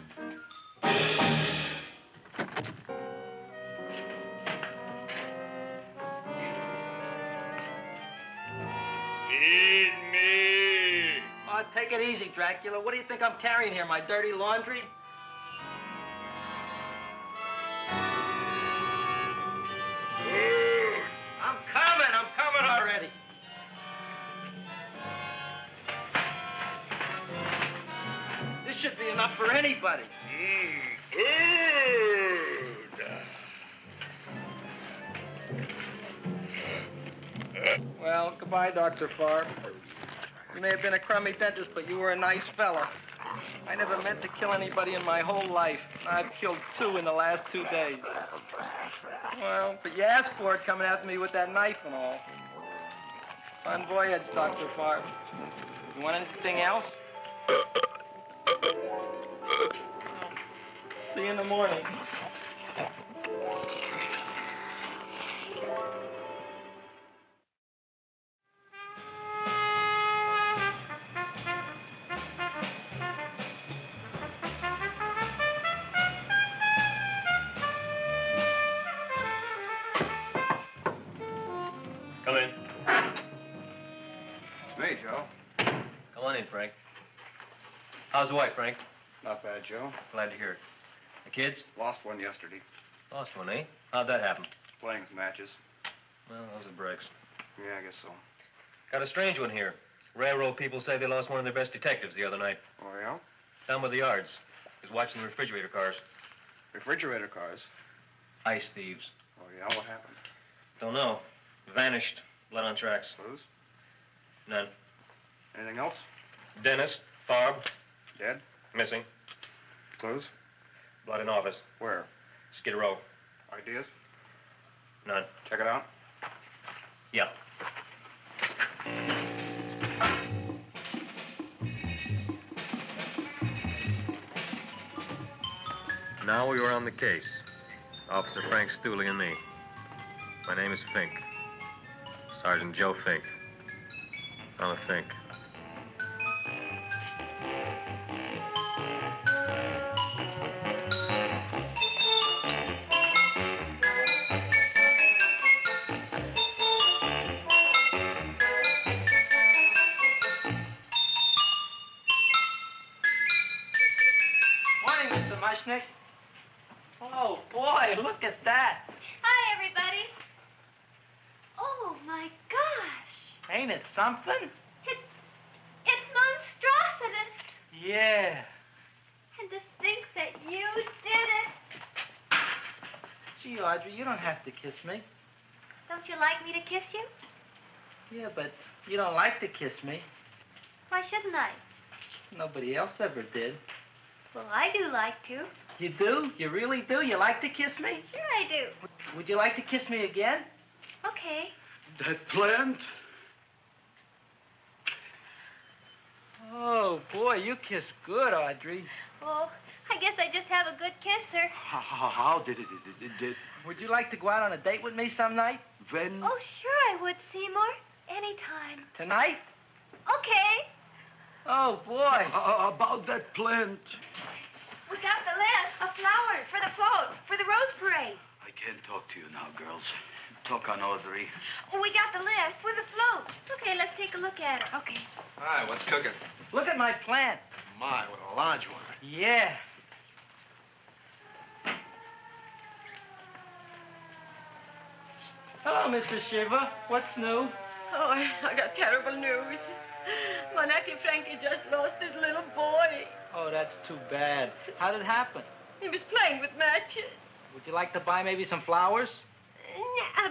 O: Feed me.
H: Oh, take it easy, Dracula. What do you think I'm carrying here, my dirty laundry? I'm coming already. This should be enough for anybody. Well, goodbye, Dr. Favre. You may have been a crummy dentist, but you were a nice fella. I never meant to kill anybody in my whole life. I've killed 2 in the last 2 days. Well, but you asked for it coming after me with that knife and all. Bon voyage, Dr. Favre. You want anything else? See you in the morning.
A: Come in.
I: Hey, Joe.
A: Come on in, Frank. How's the wife, Frank?
I: Not bad, Joe.
A: Glad to hear it. The kids?
I: Lost one yesterday.
A: Lost one, eh? How'd that happen?
I: Playing some matches.
A: Well, those are breaks.
I: Yeah, I guess so.
A: Got a strange one here. Railroad people say they lost one of their best detectives the other night.
I: Oh, yeah?
A: Down by the yards. He was watching the refrigerator cars.
I: Refrigerator cars?
A: Ice thieves.
I: Oh, yeah? What happened?
A: Don't know. Vanished. Blood on tracks.
I: Clues?
A: None.
I: Anything else?
A: Dennis, Farb.
I: Dead?
A: Missing.
I: Clues?
A: Blood in office.
I: Where?
A: Skid Row.
I: Ideas?
A: None.
I: Check it out.
A: Yeah. Now we were on the case. Officer Frank Stooley and me. My name is Fink. Sergeant Joe Fink. I'm a Fink.
H: Morning, Mr. Mushnick. Oh, boy, look at that.
E: Hi, everybody. Oh, my gosh.
H: Ain't it something?
E: It's monstrositous.
H: Yeah.
E: And to think that you did it.
H: Gee, Audrey, you don't have to kiss me.
E: Don't you like me to kiss you?
H: Yeah, but you don't like to kiss me.
E: Why shouldn't I?
H: Nobody else ever did.
E: Well, I do like to.
H: You do? You really do? You like to kiss me?
E: Sure I do.
H: Would you like to kiss me again?
E: Okay.
B: That plant?
H: Oh, boy, you kiss good, Audrey.
E: Oh, I guess I just have a good kisser.
B: How did it?
H: Would you like to go out on a date with me some night?
B: When?
E: Oh, sure I would, Seymore. Anytime.
H: Tonight?
E: Okay.
H: Oh, boy.
B: About that plant.
L: We got the list of flowers for the float, for the rose parade.
B: I can't talk to you now, girls. Talk on Audrey.
L: We got the list for the float.
E: Okay, let's take a look at it.
L: Okay.
I: Hi, what's cooking?
H: Look at my plant.
I: My, what a large one.
H: Yeah. Hello, Mr. Shiva. What's new?
C: Oh, I got terrible news. My nephew Frankie just lost his little boy.
H: Oh, that's too bad. How did it happen?
C: He was playing with matches.
H: Would you like to buy maybe some flowers?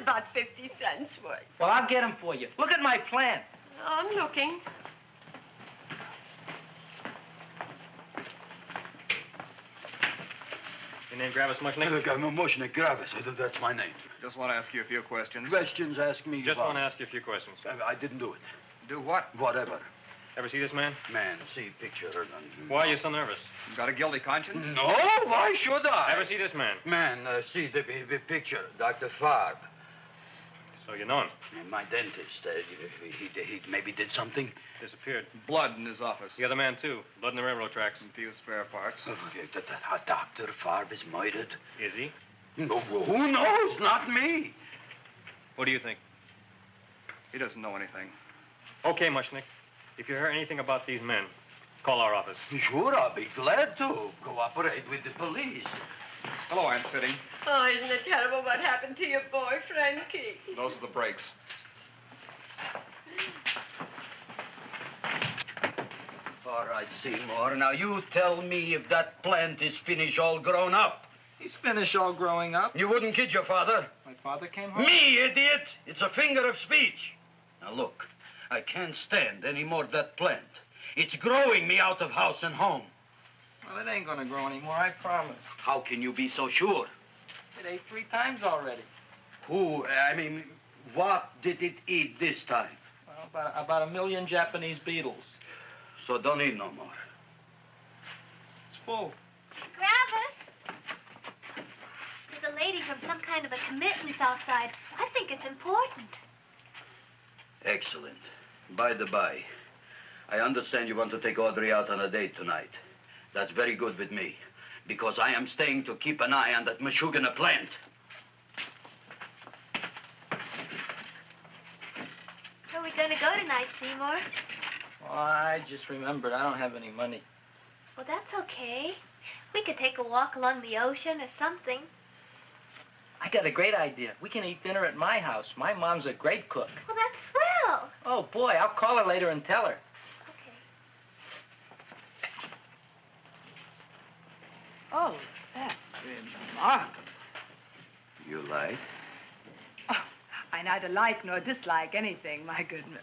C: About 50 cents worth.
H: Well, I'll get them for you. Look at my plant.
C: I'm looking.
A: Your name Gravis Mushnick?
B: Mushnick Gravis. That's my name.
I: Just want to ask you a few questions.
B: Questions, ask me.
A: Just want to ask you a few questions.
B: I didn't do it.
I: Do what?
B: Whatever.
A: Ever see this man?
B: Man, see picture.
A: Why are you so nervous?
I: You got a guilty conscience?
B: No, why should I?
A: Ever see this man?
B: Man, see the picture. Dr. Farb.
A: So you know him?
B: My dentist. He maybe did something.
A: Disappeared.
I: Blood in his office.
A: The other man, too. Blood in the railroad tracks.
I: And few spare parts.
B: Dr. Farb is murdered.
A: Is he?
B: No, who knows? Not me.
A: What do you think?
I: He doesn't know anything.
A: Okay, Mushnick. If you hear anything about these men, call our office.
B: Sure, I'll be glad to cooperate with the police.
I: Hello, Aunt Sitting.
C: Oh, isn't it terrible what happened to your boy, Frankie?
I: Those are the brakes.
B: All right, Seymore. Now, you tell me if that plant is finished all grown up.
H: He's finished all growing up.
B: You wouldn't kid your father?
H: My father came home?
B: Me, idiot! It's a figure of speech. Now, look, I can't stand any more of that plant. It's growing me out of house and home.
H: Well, it ain't gonna grow anymore, I promise.
B: How can you be so sure?
H: It ate 3 times already.
B: What did it eat this time?
H: Well, about 1 million Japanese beetles.
B: So don't eat no more.
H: It's full.
E: Gravis! There's a lady from some kind of a commitment outside. I think it's important.
B: Excellent. By the by, I understand you want to take Audrey out on a date tonight. That's very good with me, because I am staying to keep an eye on that Meshuggah plant.
E: Where are we going to go tonight, Seymore?
H: Well, I just remembered I don't have any money.
E: Well, that's okay. We could take a walk along the ocean or something.
H: I got a great idea. We can eat dinner at my house. My mom's a great cook.
E: Well, that's swell.
H: Oh, boy, I'll call her later and tell her.
E: Okay.
P: Oh, that's remarkable.
B: You like?
P: Oh, I neither like nor dislike anything, my goodness.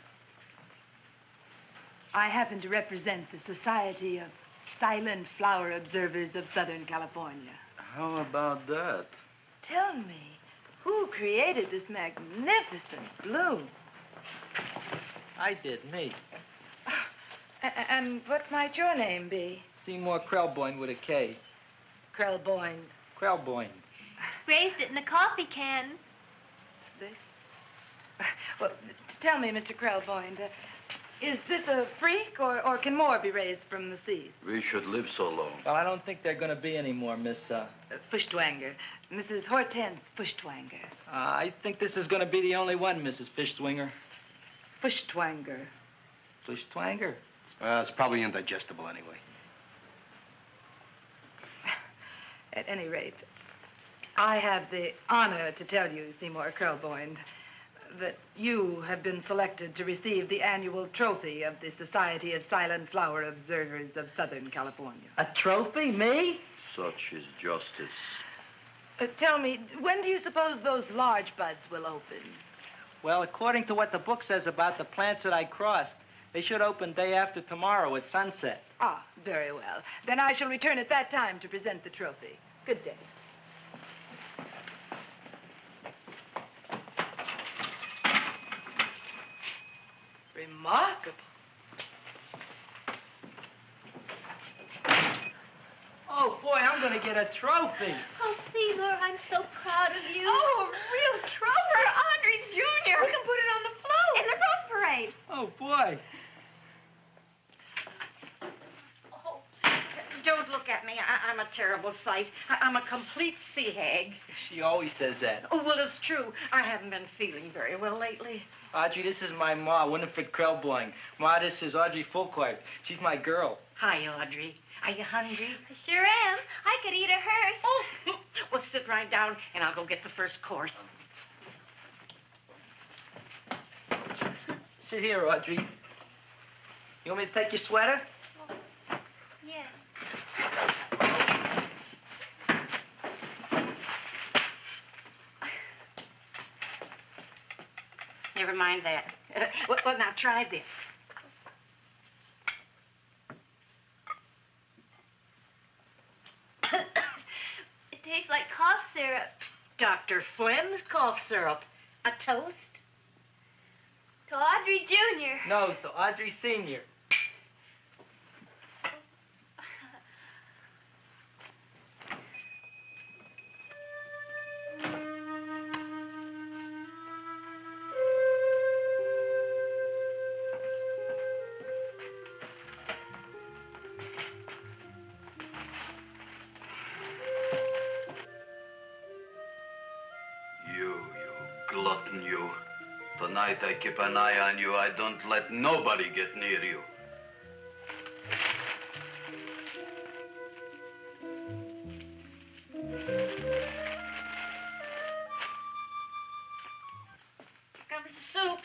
P: I happen to represent the Society of Silent Flower Observers of Southern California.
B: How about that?
P: Tell me, who created this magnificent bloom?
H: I did, me.
P: And what might your name be?
H: Seymore Krelboyne with a K.
P: Krelboyne.
H: Krelboyne.
E: Raised it in a coffee can.
P: This? Well, tell me, Mr. Krelboyne, is this a freak, or can more be raised from the seeds?
B: We should live so long.
H: Well, I don't think they're going to be any more, Miss,
P: Fuschtwanger. Mrs. Hortense Fuschtwanger.
H: I think this is going to be the only one, Mrs. Fishswinger.
P: Fuschtwanger.
H: Fuschtwanger?
I: It's probably indigestible anyway.
P: At any rate, I have the honor to tell you, Seymore Krelboyne, that you have been selected to receive the annual trophy of the Society of Silent Flower Observers of Southern California.
H: A trophy? Me?
B: Such is justice.
P: Tell me, when do you suppose those large buds will open?
H: Well, according to what the book says about the plants that I crossed, they should open day after tomorrow at sunset.
P: Ah, very well. Then I shall return at that time to present the trophy. Good day. Remarkable.
H: Oh, boy, I'm going to get a trophy.
E: Oh, Seymore, I'm so proud of you.
L: Oh, a real trophy for Audrey Jr. We can put it on the float. In the Rose Parade.
H: Oh, boy.
K: Don't look at me. I'm a terrible sight. I'm a complete sea hag.
H: She always says that.
K: Oh, well, it's true. I haven't been feeling very well lately.
H: Audrey, this is my ma, Winifred Krelboyne. Ma, this is Audrey Fulcourt. She's my girl.
K: Hi, Audrey. Are you hungry?
E: I sure am. I could eat a hearse.
K: Oh, well, sit right down, and I'll go get the first course.
H: Sit here, Audrey. You want me to take your sweater?
E: Yes.
K: Never mind that. Well, now try this.
E: It tastes like cough syrup.
K: Dr. Flynn's cough syrup. A toast?
E: To Audrey Jr.
H: No, to Audrey Sr.
B: Glutton, you. Tonight I keep an eye on you. I don't let nobody get near you.
K: Comes the soup.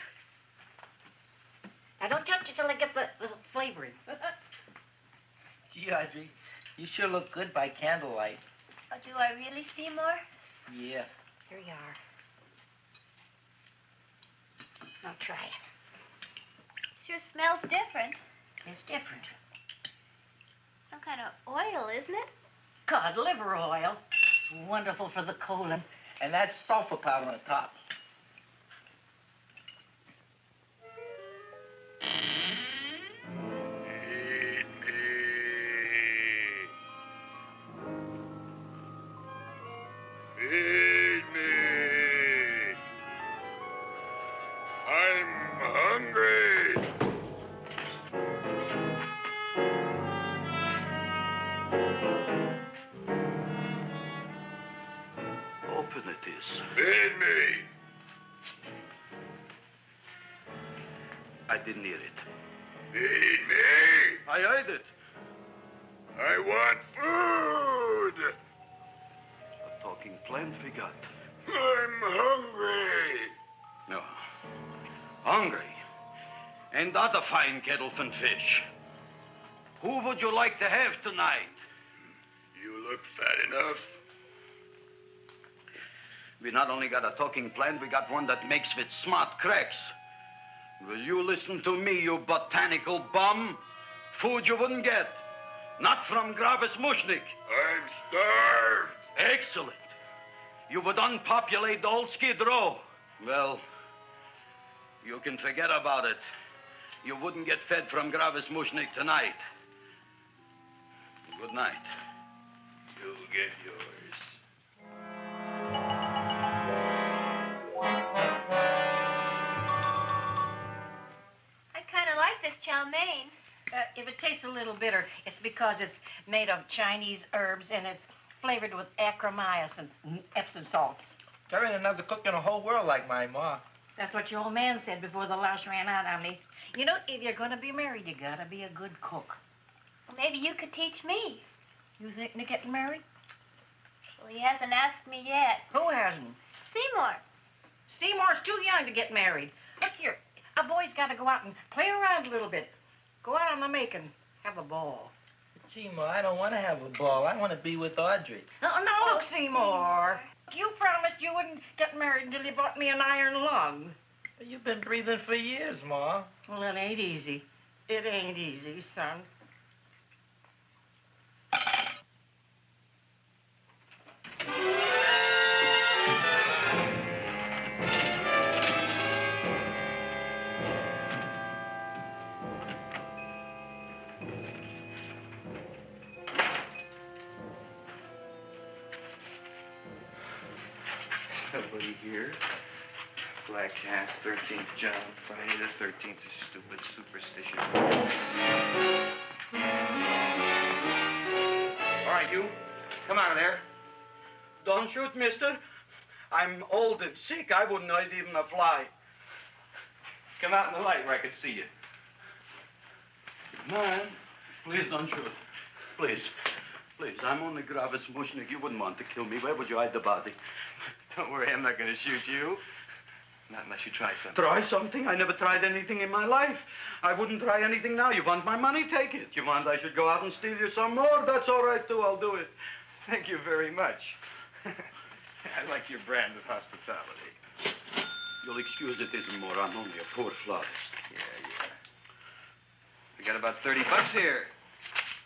K: Now, don't touch it till I get the flavoring.
H: Gee, Audrey, you sure look good by candlelight.
E: Oh, do I really, Seymore?
H: Yeah.
K: Here you are. Now try it.
E: Sure smells different.
K: It's different.
E: Some kind of oil, isn't it?
K: Cod liver oil. It's wonderful for the colon.
H: And that's sulfur powder on the top.
O: Feed me. I'm hungry.
B: Open it is.
O: Feed me.
B: I didn't hear it.
O: Feed me.
B: I heard it.
O: I want food.
B: A talking plant we got.
O: I'm hungry.
B: No. Hungry. And other fine kettlefen fish. Who would you like to have tonight?
O: You look fat enough.
B: We not only got a talking plant, we got one that makes with smart cracks. Will you listen to me, you botanical bum? Food you wouldn't get. Not from Gravis Mushnik.
O: I'm starved.
B: Excellent. You would unpopulate the old Skid Row. Well, you can forget about it. You wouldn't get fed from Gravis Mushnik tonight. Good night.
O: You'll get yours.
L: I kind of like this chow mein.
K: If it tastes a little bitter, it's because it's made of Chinese herbs and it's flavored with acromyas and Epsom salts.
H: There ain't another cook in the whole world like my ma.
K: That's what your old man said before the louse ran out on me. You know, if you're going to be married, you got to be a good cook.
L: Well, maybe you could teach me.
K: You think Nick getting married?
L: Well, he hasn't asked me yet.
K: Who hasn't?
L: Seymour.
K: Seymour's too young to get married. Look here, a boy's got to go out and play around a little bit. Go out on the make and have a ball.
H: Seymour, I don't want to have a ball. I want to be with Audrey.
K: No, look, Seymour. You promised you wouldn't get married until you bought me an iron lung.
H: You've been breathing for years, Ma.
K: Well, it ain't easy. It ain't easy, son.
F: Nobody here. Black Cat, 13th John, Friday the 13th is stupid superstition. All right, you. Come out of there.
B: Don't shoot, mister. I'm old and sick. I wouldn't hurt even a fly.
F: Come out in the light where I can see you.
B: Man, please don't shoot. Please. Please, I'm only Gravis Mushnik. You wouldn't want to kill me. Where would you hide the body?
F: Don't worry, I'm not going to shoot you. Not unless you try something.
B: Try something? I never tried anything in my life. I wouldn't try anything now. You want my money? Take it. You want I should go out and steal you some more? That's all right, too. I'll do it.
F: Thank you very much. I like your brand of hospitality.
B: You'll excuse it isn't more. I'm only a poor florist.
F: Yeah. We got about $30 here.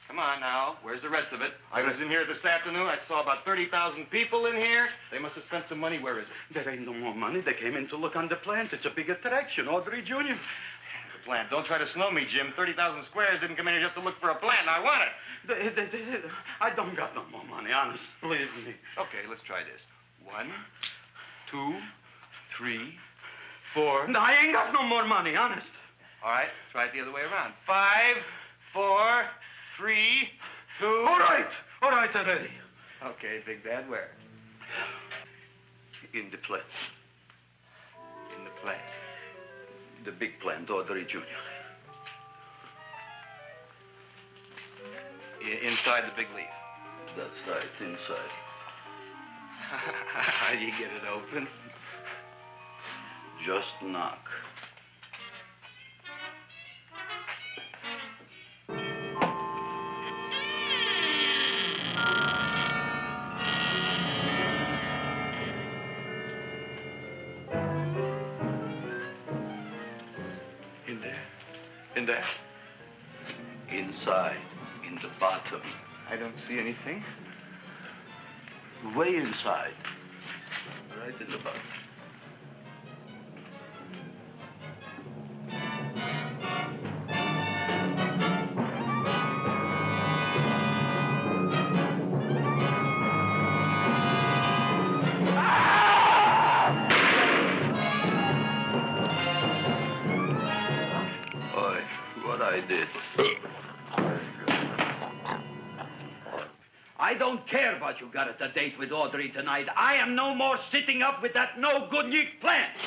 F: Come on now. Where's the rest of it? I was in here this afternoon. I saw about 30,000 people in here. They must have spent some money. Where is it?
B: There ain't no more money. They came in to look on the plant. It's a big attraction. Audrey Jr.
F: The plant. Don't try to snow me, Jim. 30,000 squares didn't come in here just to look for a plant. I want it.
B: I don't got no more money, honest. Believe me.
F: Okay, let's try this. 1, 2, 3, 4.
B: No, I ain't got no more money, honest.
F: All right, try it the other way around. 5, 4, 3, 2.
B: All right already.
F: Okay, Big Bad, where?
B: In the plant.
F: In the plant.
B: The big plant, Audrey Jr.
F: Inside the big leaf.
B: That's right, inside.
F: How do you get it open?
B: Just knock.
F: In there?
B: Inside, in the bottom.
F: I don't see anything.
B: Way inside. Right in the bottom. I don't care about you got at the date with Audrey tonight. I am no more sitting up with that no-good Nick plant.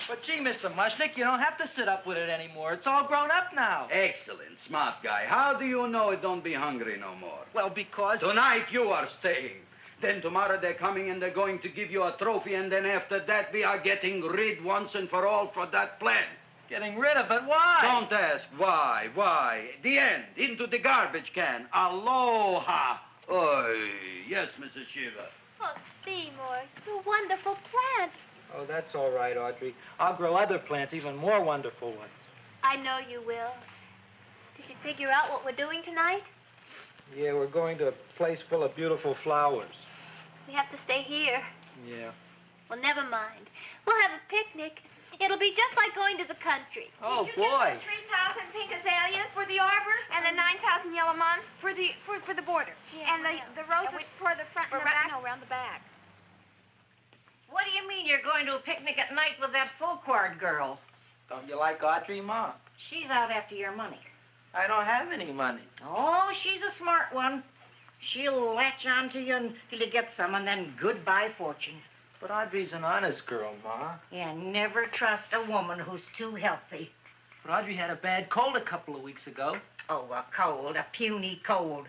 H: But gee, Mr. Mushnik, you don't have to sit up with it anymore. It's all grown up now.
B: Excellent, smart guy. How do you know it don't be hungry no more?
H: Well, because...
B: Tonight you are staying. Then tomorrow they're coming and they're going to give you a trophy, and then after that we are getting rid once and for all for that plant.
H: Getting rid of it? Why?
B: Don't ask why. Why? The end. Into the garbage can. Aloha. Oy. Yes, Mrs. Shiva.
E: Oh, Seymour, you wonderful plant.
H: Oh, that's all right, Audrey. I'll grow other plants, even more wonderful ones.
E: I know you will. Did you figure out what we're doing tonight?
H: Yeah, we're going to a place full of beautiful flowers.
E: We have to stay here.
H: Yeah.
E: Well, never mind. We'll have a picnic. It'll be just like going to the country.
H: Oh,
L: Did you
H: boy.
L: get the 3,000 pink azaleas for the arbor and the 9,000 yellow mums for the border?
E: Yeah,
L: and the roses for the front and the back?
K: No, around the back. What do you mean you're going to a picnic at night with that full-quart girl?
H: Don't you like Audrey, Ma?
K: She's out after your money.
H: I don't have any money.
K: Oh, she's a smart one. She'll latch on to you until you get some, and then goodbye fortune.
H: But Audrey's an honest girl, Ma.
K: Yeah, never trust a woman who's too healthy.
H: But Audrey had a bad cold a couple of weeks ago.
K: Oh, a cold, a puny cold.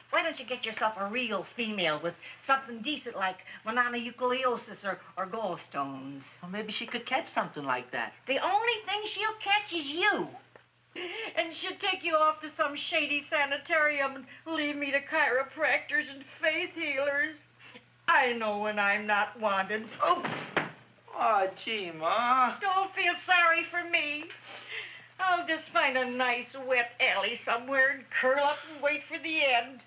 K: Why don't you get yourself a real female with something decent like mononucleosis or gallstones?
H: Well, maybe she could catch something like that.
K: The only thing she'll catch is you.
C: And she'd take you off to some shady sanitarium and leave me to chiropractors and faith healers. I know when I'm not wanted.
H: Oh, gee, Ma.
C: Don't feel sorry for me. I'll just find a nice wet alley somewhere and curl up and wait for the end.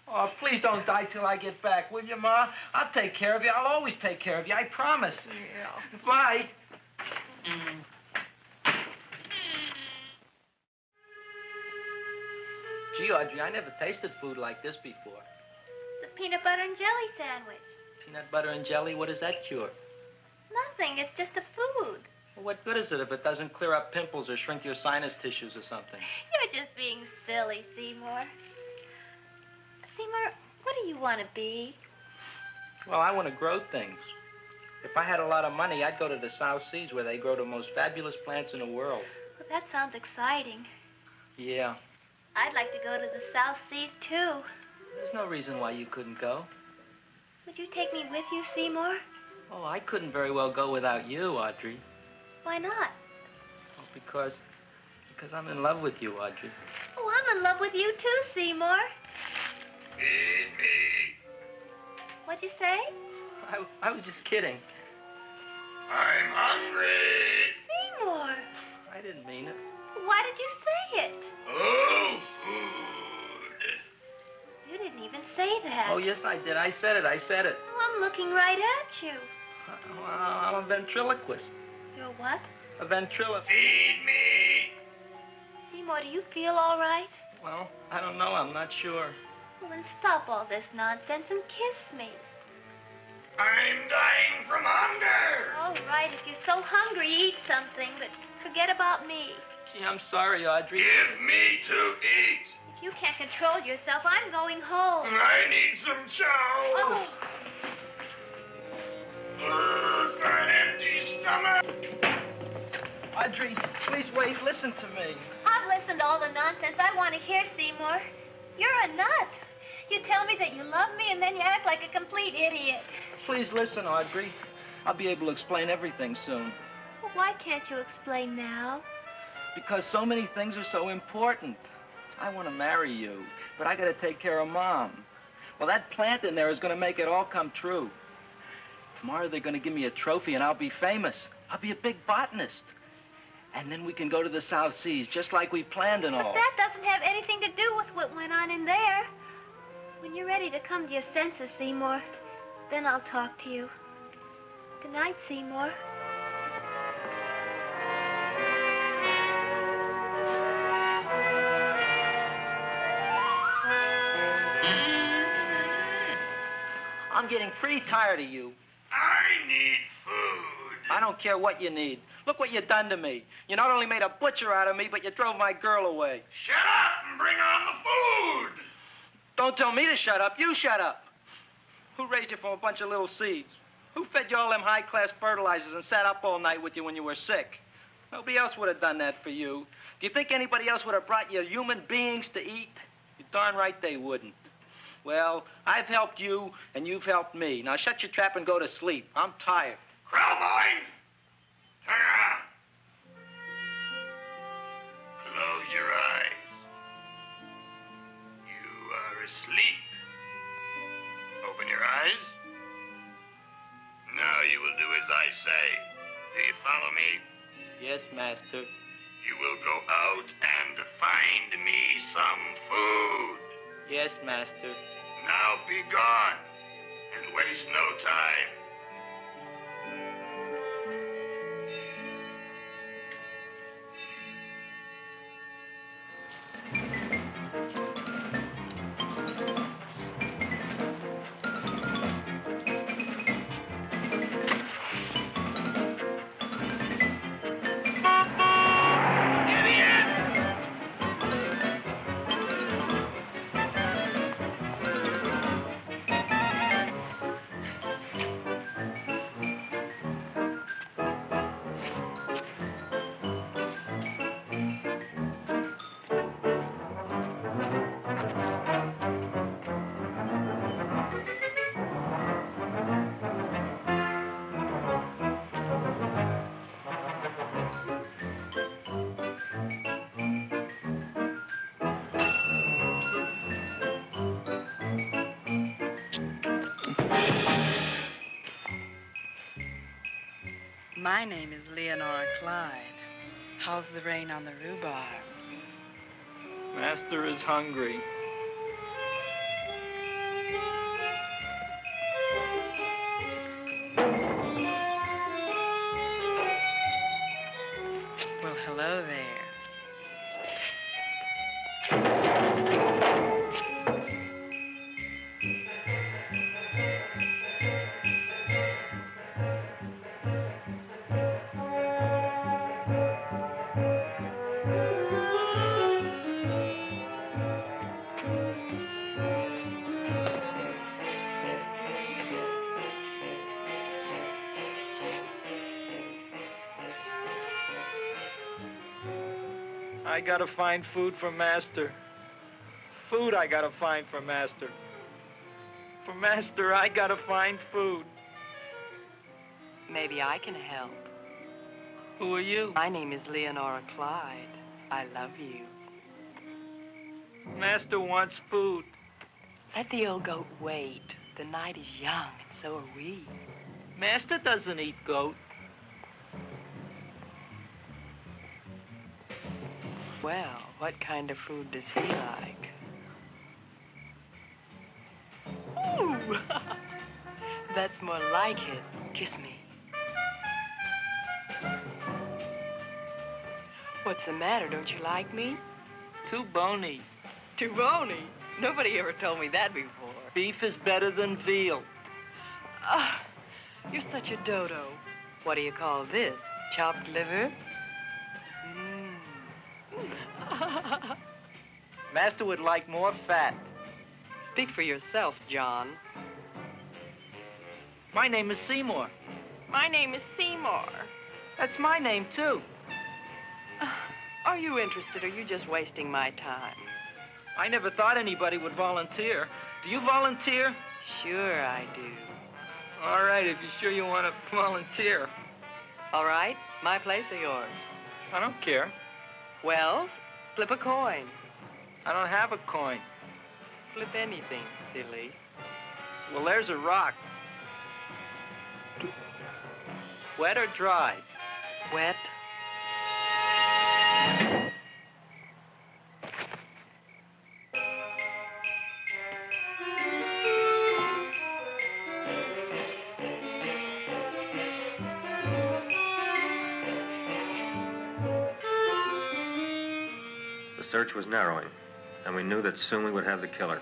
H: Oh, please don't die till I get back, will you, Ma? I'll take care of you. I'll always take care of you. I promise.
C: Yeah.
H: Bye. Gee, Audrey, I never tasted food like this before.
E: The peanut butter and jelly sandwich.
H: Peanut butter and jelly, what does that cure?
E: Nothing. It's just a food.
H: Well, what good is it if it doesn't clear up pimples or shrink your sinus tissues or something?
E: You're just being silly, Seymore. Seymore, what do you want to be?
H: Well, I want to grow things. If I had a lot of money, I'd go to the South Seas where they grow the most fabulous plants in the world.
E: Well, that sounds exciting.
H: Yeah.
E: I'd like to go to the South Seas, too.
H: There's no reason why you couldn't go.
E: Would you take me with you, Seymore?
H: Oh, I couldn't very well go without you, Audrey.
E: Why not?
H: Oh, because I'm in love with you, Audrey.
E: Oh, I'm in love with you, too, Seymore.
O: Feed me.
E: What'd you say?
H: I was just kidding.
O: I'm hungry.
E: Seymour.
H: I didn't mean it.
E: Why did you say it?
O: Oh, food.
E: You didn't even say that.
H: Oh, yes, I did. I said it.
E: Oh, I'm looking right at you.
H: I'm a ventriloquist.
E: You're what?
H: A ventriloquist.
O: Feed me.
E: Seymour, do you feel all right?
H: Well, I don't know. I'm not sure.
E: Well, then stop all this nonsense and kiss me.
O: I'm dying from hunger.
E: All right, if you're so hungry, eat something, but forget about me.
H: Gee, I'm sorry, Audrey.
O: Give me to eat.
E: If you can't control yourself, I'm going home.
O: I need some chow.
E: Oh.
O: For an empty stomach.
H: Audrey, please wait. Listen to me.
E: I've listened to all the nonsense I want to hear, Seymour. You're a nut. You tell me that you love me, and then you act like a complete idiot.
H: Please listen, Audrey. I'll be able to explain everything soon.
E: Well, why can't you explain now?
H: Because so many things are so important. I want to marry you, but I got to take care of Mom. Well, that plant in there is going to make it all come true. Tomorrow they're going to give me a trophy, and I'll be famous. I'll be a big botanist. And then we can go to the South Seas, just like we planned and all.
E: But that doesn't have anything to do with what went on in there. When you're ready to come to your senses, Seymour, then I'll talk to you. Good night, Seymour.
H: I'm getting pretty tired of you.
O: I need food.
H: I don't care what you need. Look what you done to me. You not only made a butcher out of me, but you drove my girl away.
O: Shut up and bring on the food.
H: Don't tell me to shut up. You shut up. Who raised you from a bunch of little seeds? Who fed you all them high-class fertilizers and sat up all night with you when you were sick? Nobody else would have done that for you. Do you think anybody else would have brought you human beings to eat? You're darn right they wouldn't. Well, I've helped you, and you've helped me. Now shut your trap and go to sleep. I'm tired.
O: Krellboy, turn around. Close your eyes. You are asleep. Open your eyes. Now you will do as I say. Do you follow me?
H: Yes, Master.
O: You will go out and find me some food.
H: Yes, Master.
O: Now be gone and waste no time.
P: My name is Leonora Clyde. How's the rain on the rhubarb?
D: Master is hungry.
P: Well, hello there.
D: I gotta find food for Master. Food I gotta find for Master. For Master, I gotta find food.
Q: Maybe I can help.
D: Who are you?
Q: My name is Leonora Clyde. I love you.
D: Master wants food.
Q: Let the old goat wait. The night is young, and so are we.
D: Master doesn't eat goat.
Q: Well, what kind of food does he like? Ooh! That's more like it. Kiss me. What's the matter? Don't you like me?
D: Too bony.
Q: Too bony? Nobody ever told me that before.
D: Beef is better than veal.
Q: Ah, you're such a dodo. What do you call this? Chopped liver?
D: Master would like more fat.
Q: Speak for yourself, John.
D: My name is Seymore.
C: My name is Seymore.
D: That's my name, too.
Q: Are you interested, or are you just wasting my time?
D: I never thought anybody would volunteer. Do you volunteer?
Q: Sure I do.
D: All right, if you're sure you want to volunteer.
Q: All right, my place or yours?
D: I don't care.
Q: Well, flip a coin.
D: I don't have a coin.
Q: Flip anything, silly.
D: Well, there's a rock. Wet or dry?
Q: Wet.
A: The search was narrowing, and we knew that soon we would have the killer.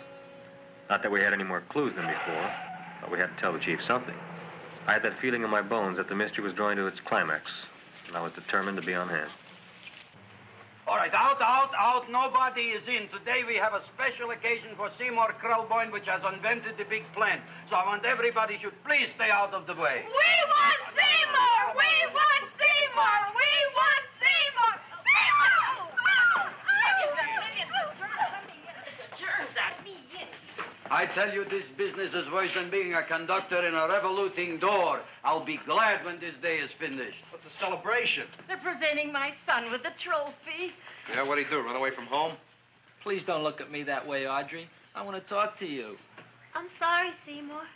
A: Not that we had any more clues than before, but we had to tell the chief something. I had that feeling in my bones that the mystery was drawing to its climax, and I was determined to be on hand.
B: All right, out. Nobody is in. Today we have a special occasion for Seymore Krellboyne, which has invented the big plan. So I want everybody should please stay out of the way.
L: We want Seymore! We want Seymore! We want Seymore! Seymore!
B: I tell you, this business is worse than being a conductor in a revoluting door. I'll be glad when this day is finished.
F: What's a celebration?
K: They're presenting my son with a trophy.
I: Yeah, what'd he do, run away from home?
H: Please don't look at me that way, Audrey. I want to talk to you.
E: I'm sorry, Seymore.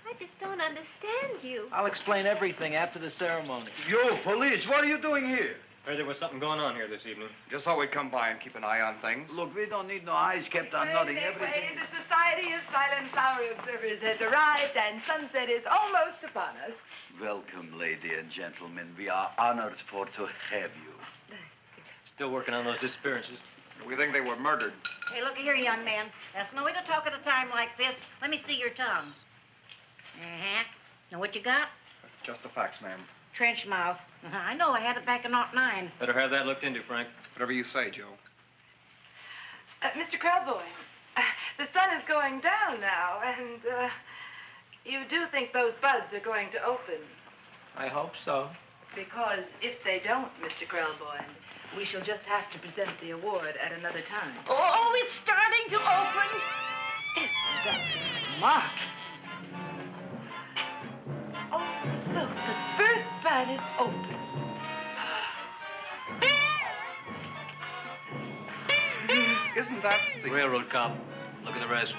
E: I just don't understand you.
D: I'll explain everything after the ceremony.
B: You, police, what are you doing here?
A: Heard there was something going on here this evening.
I: Just thought we'd come by and keep an eye on things.
B: Look, we don't need no eyes kept on nothing.
P: Wait,
B: Everything.
P: the Society of Silent Flower Observers has arrived, and sunset is almost upon us.
B: Welcome, lady and gentlemen. We are honored for to have you.
A: Still working on those disappearances.
I: We think they were murdered.
K: Hey, look here, young man. That's no way to talk at a time like this. Let me see your tongue. Uh-huh. Know what you got?
I: Just the facts, ma'am.
K: Trench mouth. I know. I had it back in '09.
A: Better have that looked into, Frank.
I: Whatever you say, Joe.
P: Mr. Krelboyne, the sun is going down now, and you do think those buds are going to open?
D: I hope so.
P: Because if they don't, Mr. Krelboyne, we shall just have to present the award at another time.
K: Oh, it's starting to open.
P: Isn't that Mark? Oh, look, the first bud is open.
I: Isn't that
A: The railroad cop. Look at the rest.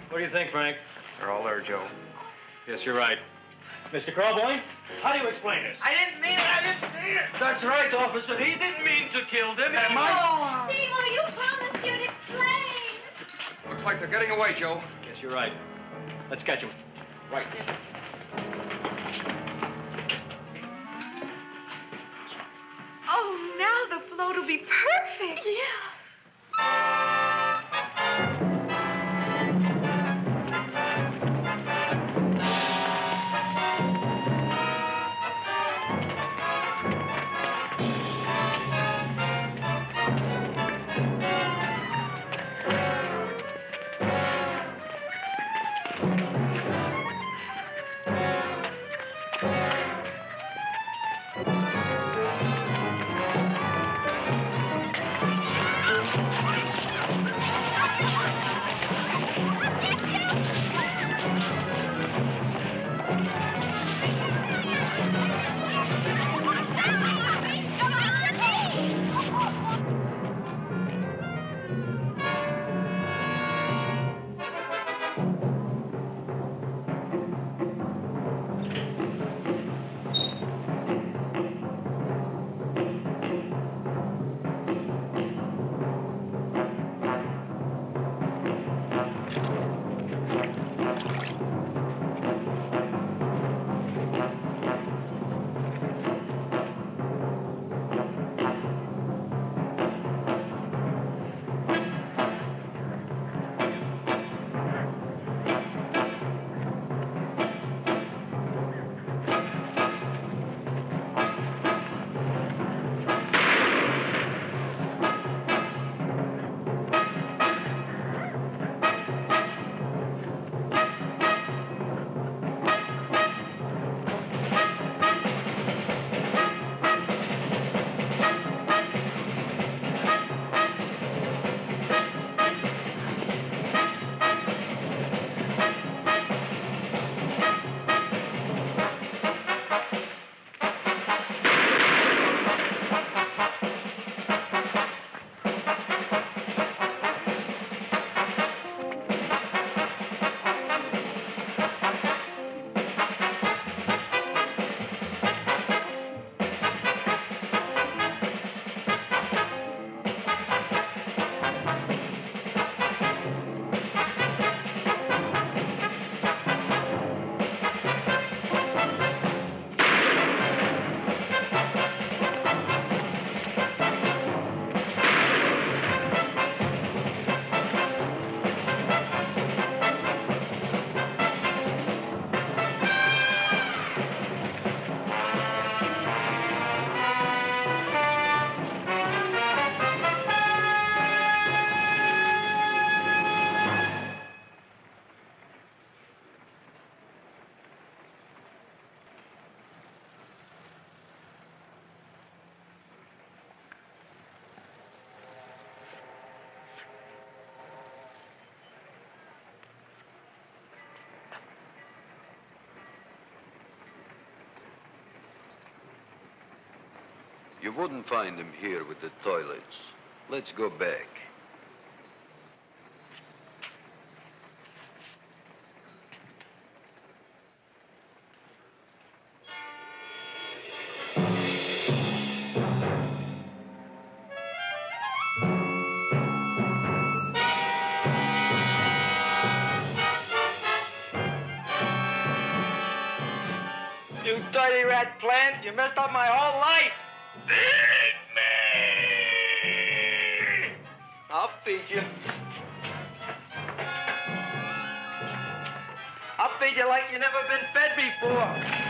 A: What do you think, Frank?
I: They're all there, Joe.
A: Yes, you're right. Mr. Krelboyne, how do you explain this?
H: I didn't mean it.
B: That's right, officer. He didn't mean to kill them. Am I?
E: Seymore, you promised you'd explain.
I: Looks like they're getting away, Joe.
A: Yes, you're right. Let's catch him.
I: Right.
P: Oh, now the float will be perfect. Yeah.
B: You wouldn't find him here with the toilets. Let's go back.
D: You dirty rat plant, you messed up my whole life. I'll feed you. I'll feed you like you've never been fed before.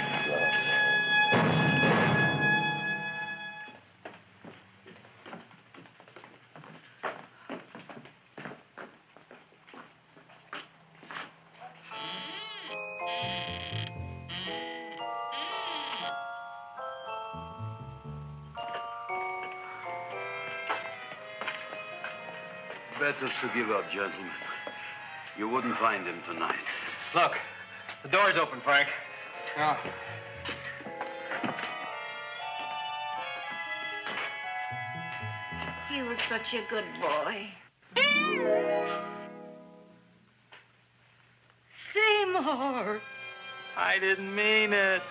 B: Better to give up, gentlemen. You wouldn't find him tonight.
A: Look, the door's open, Frank.
D: Oh.
K: He was such a good boy.
D: Seymore! I didn't mean it.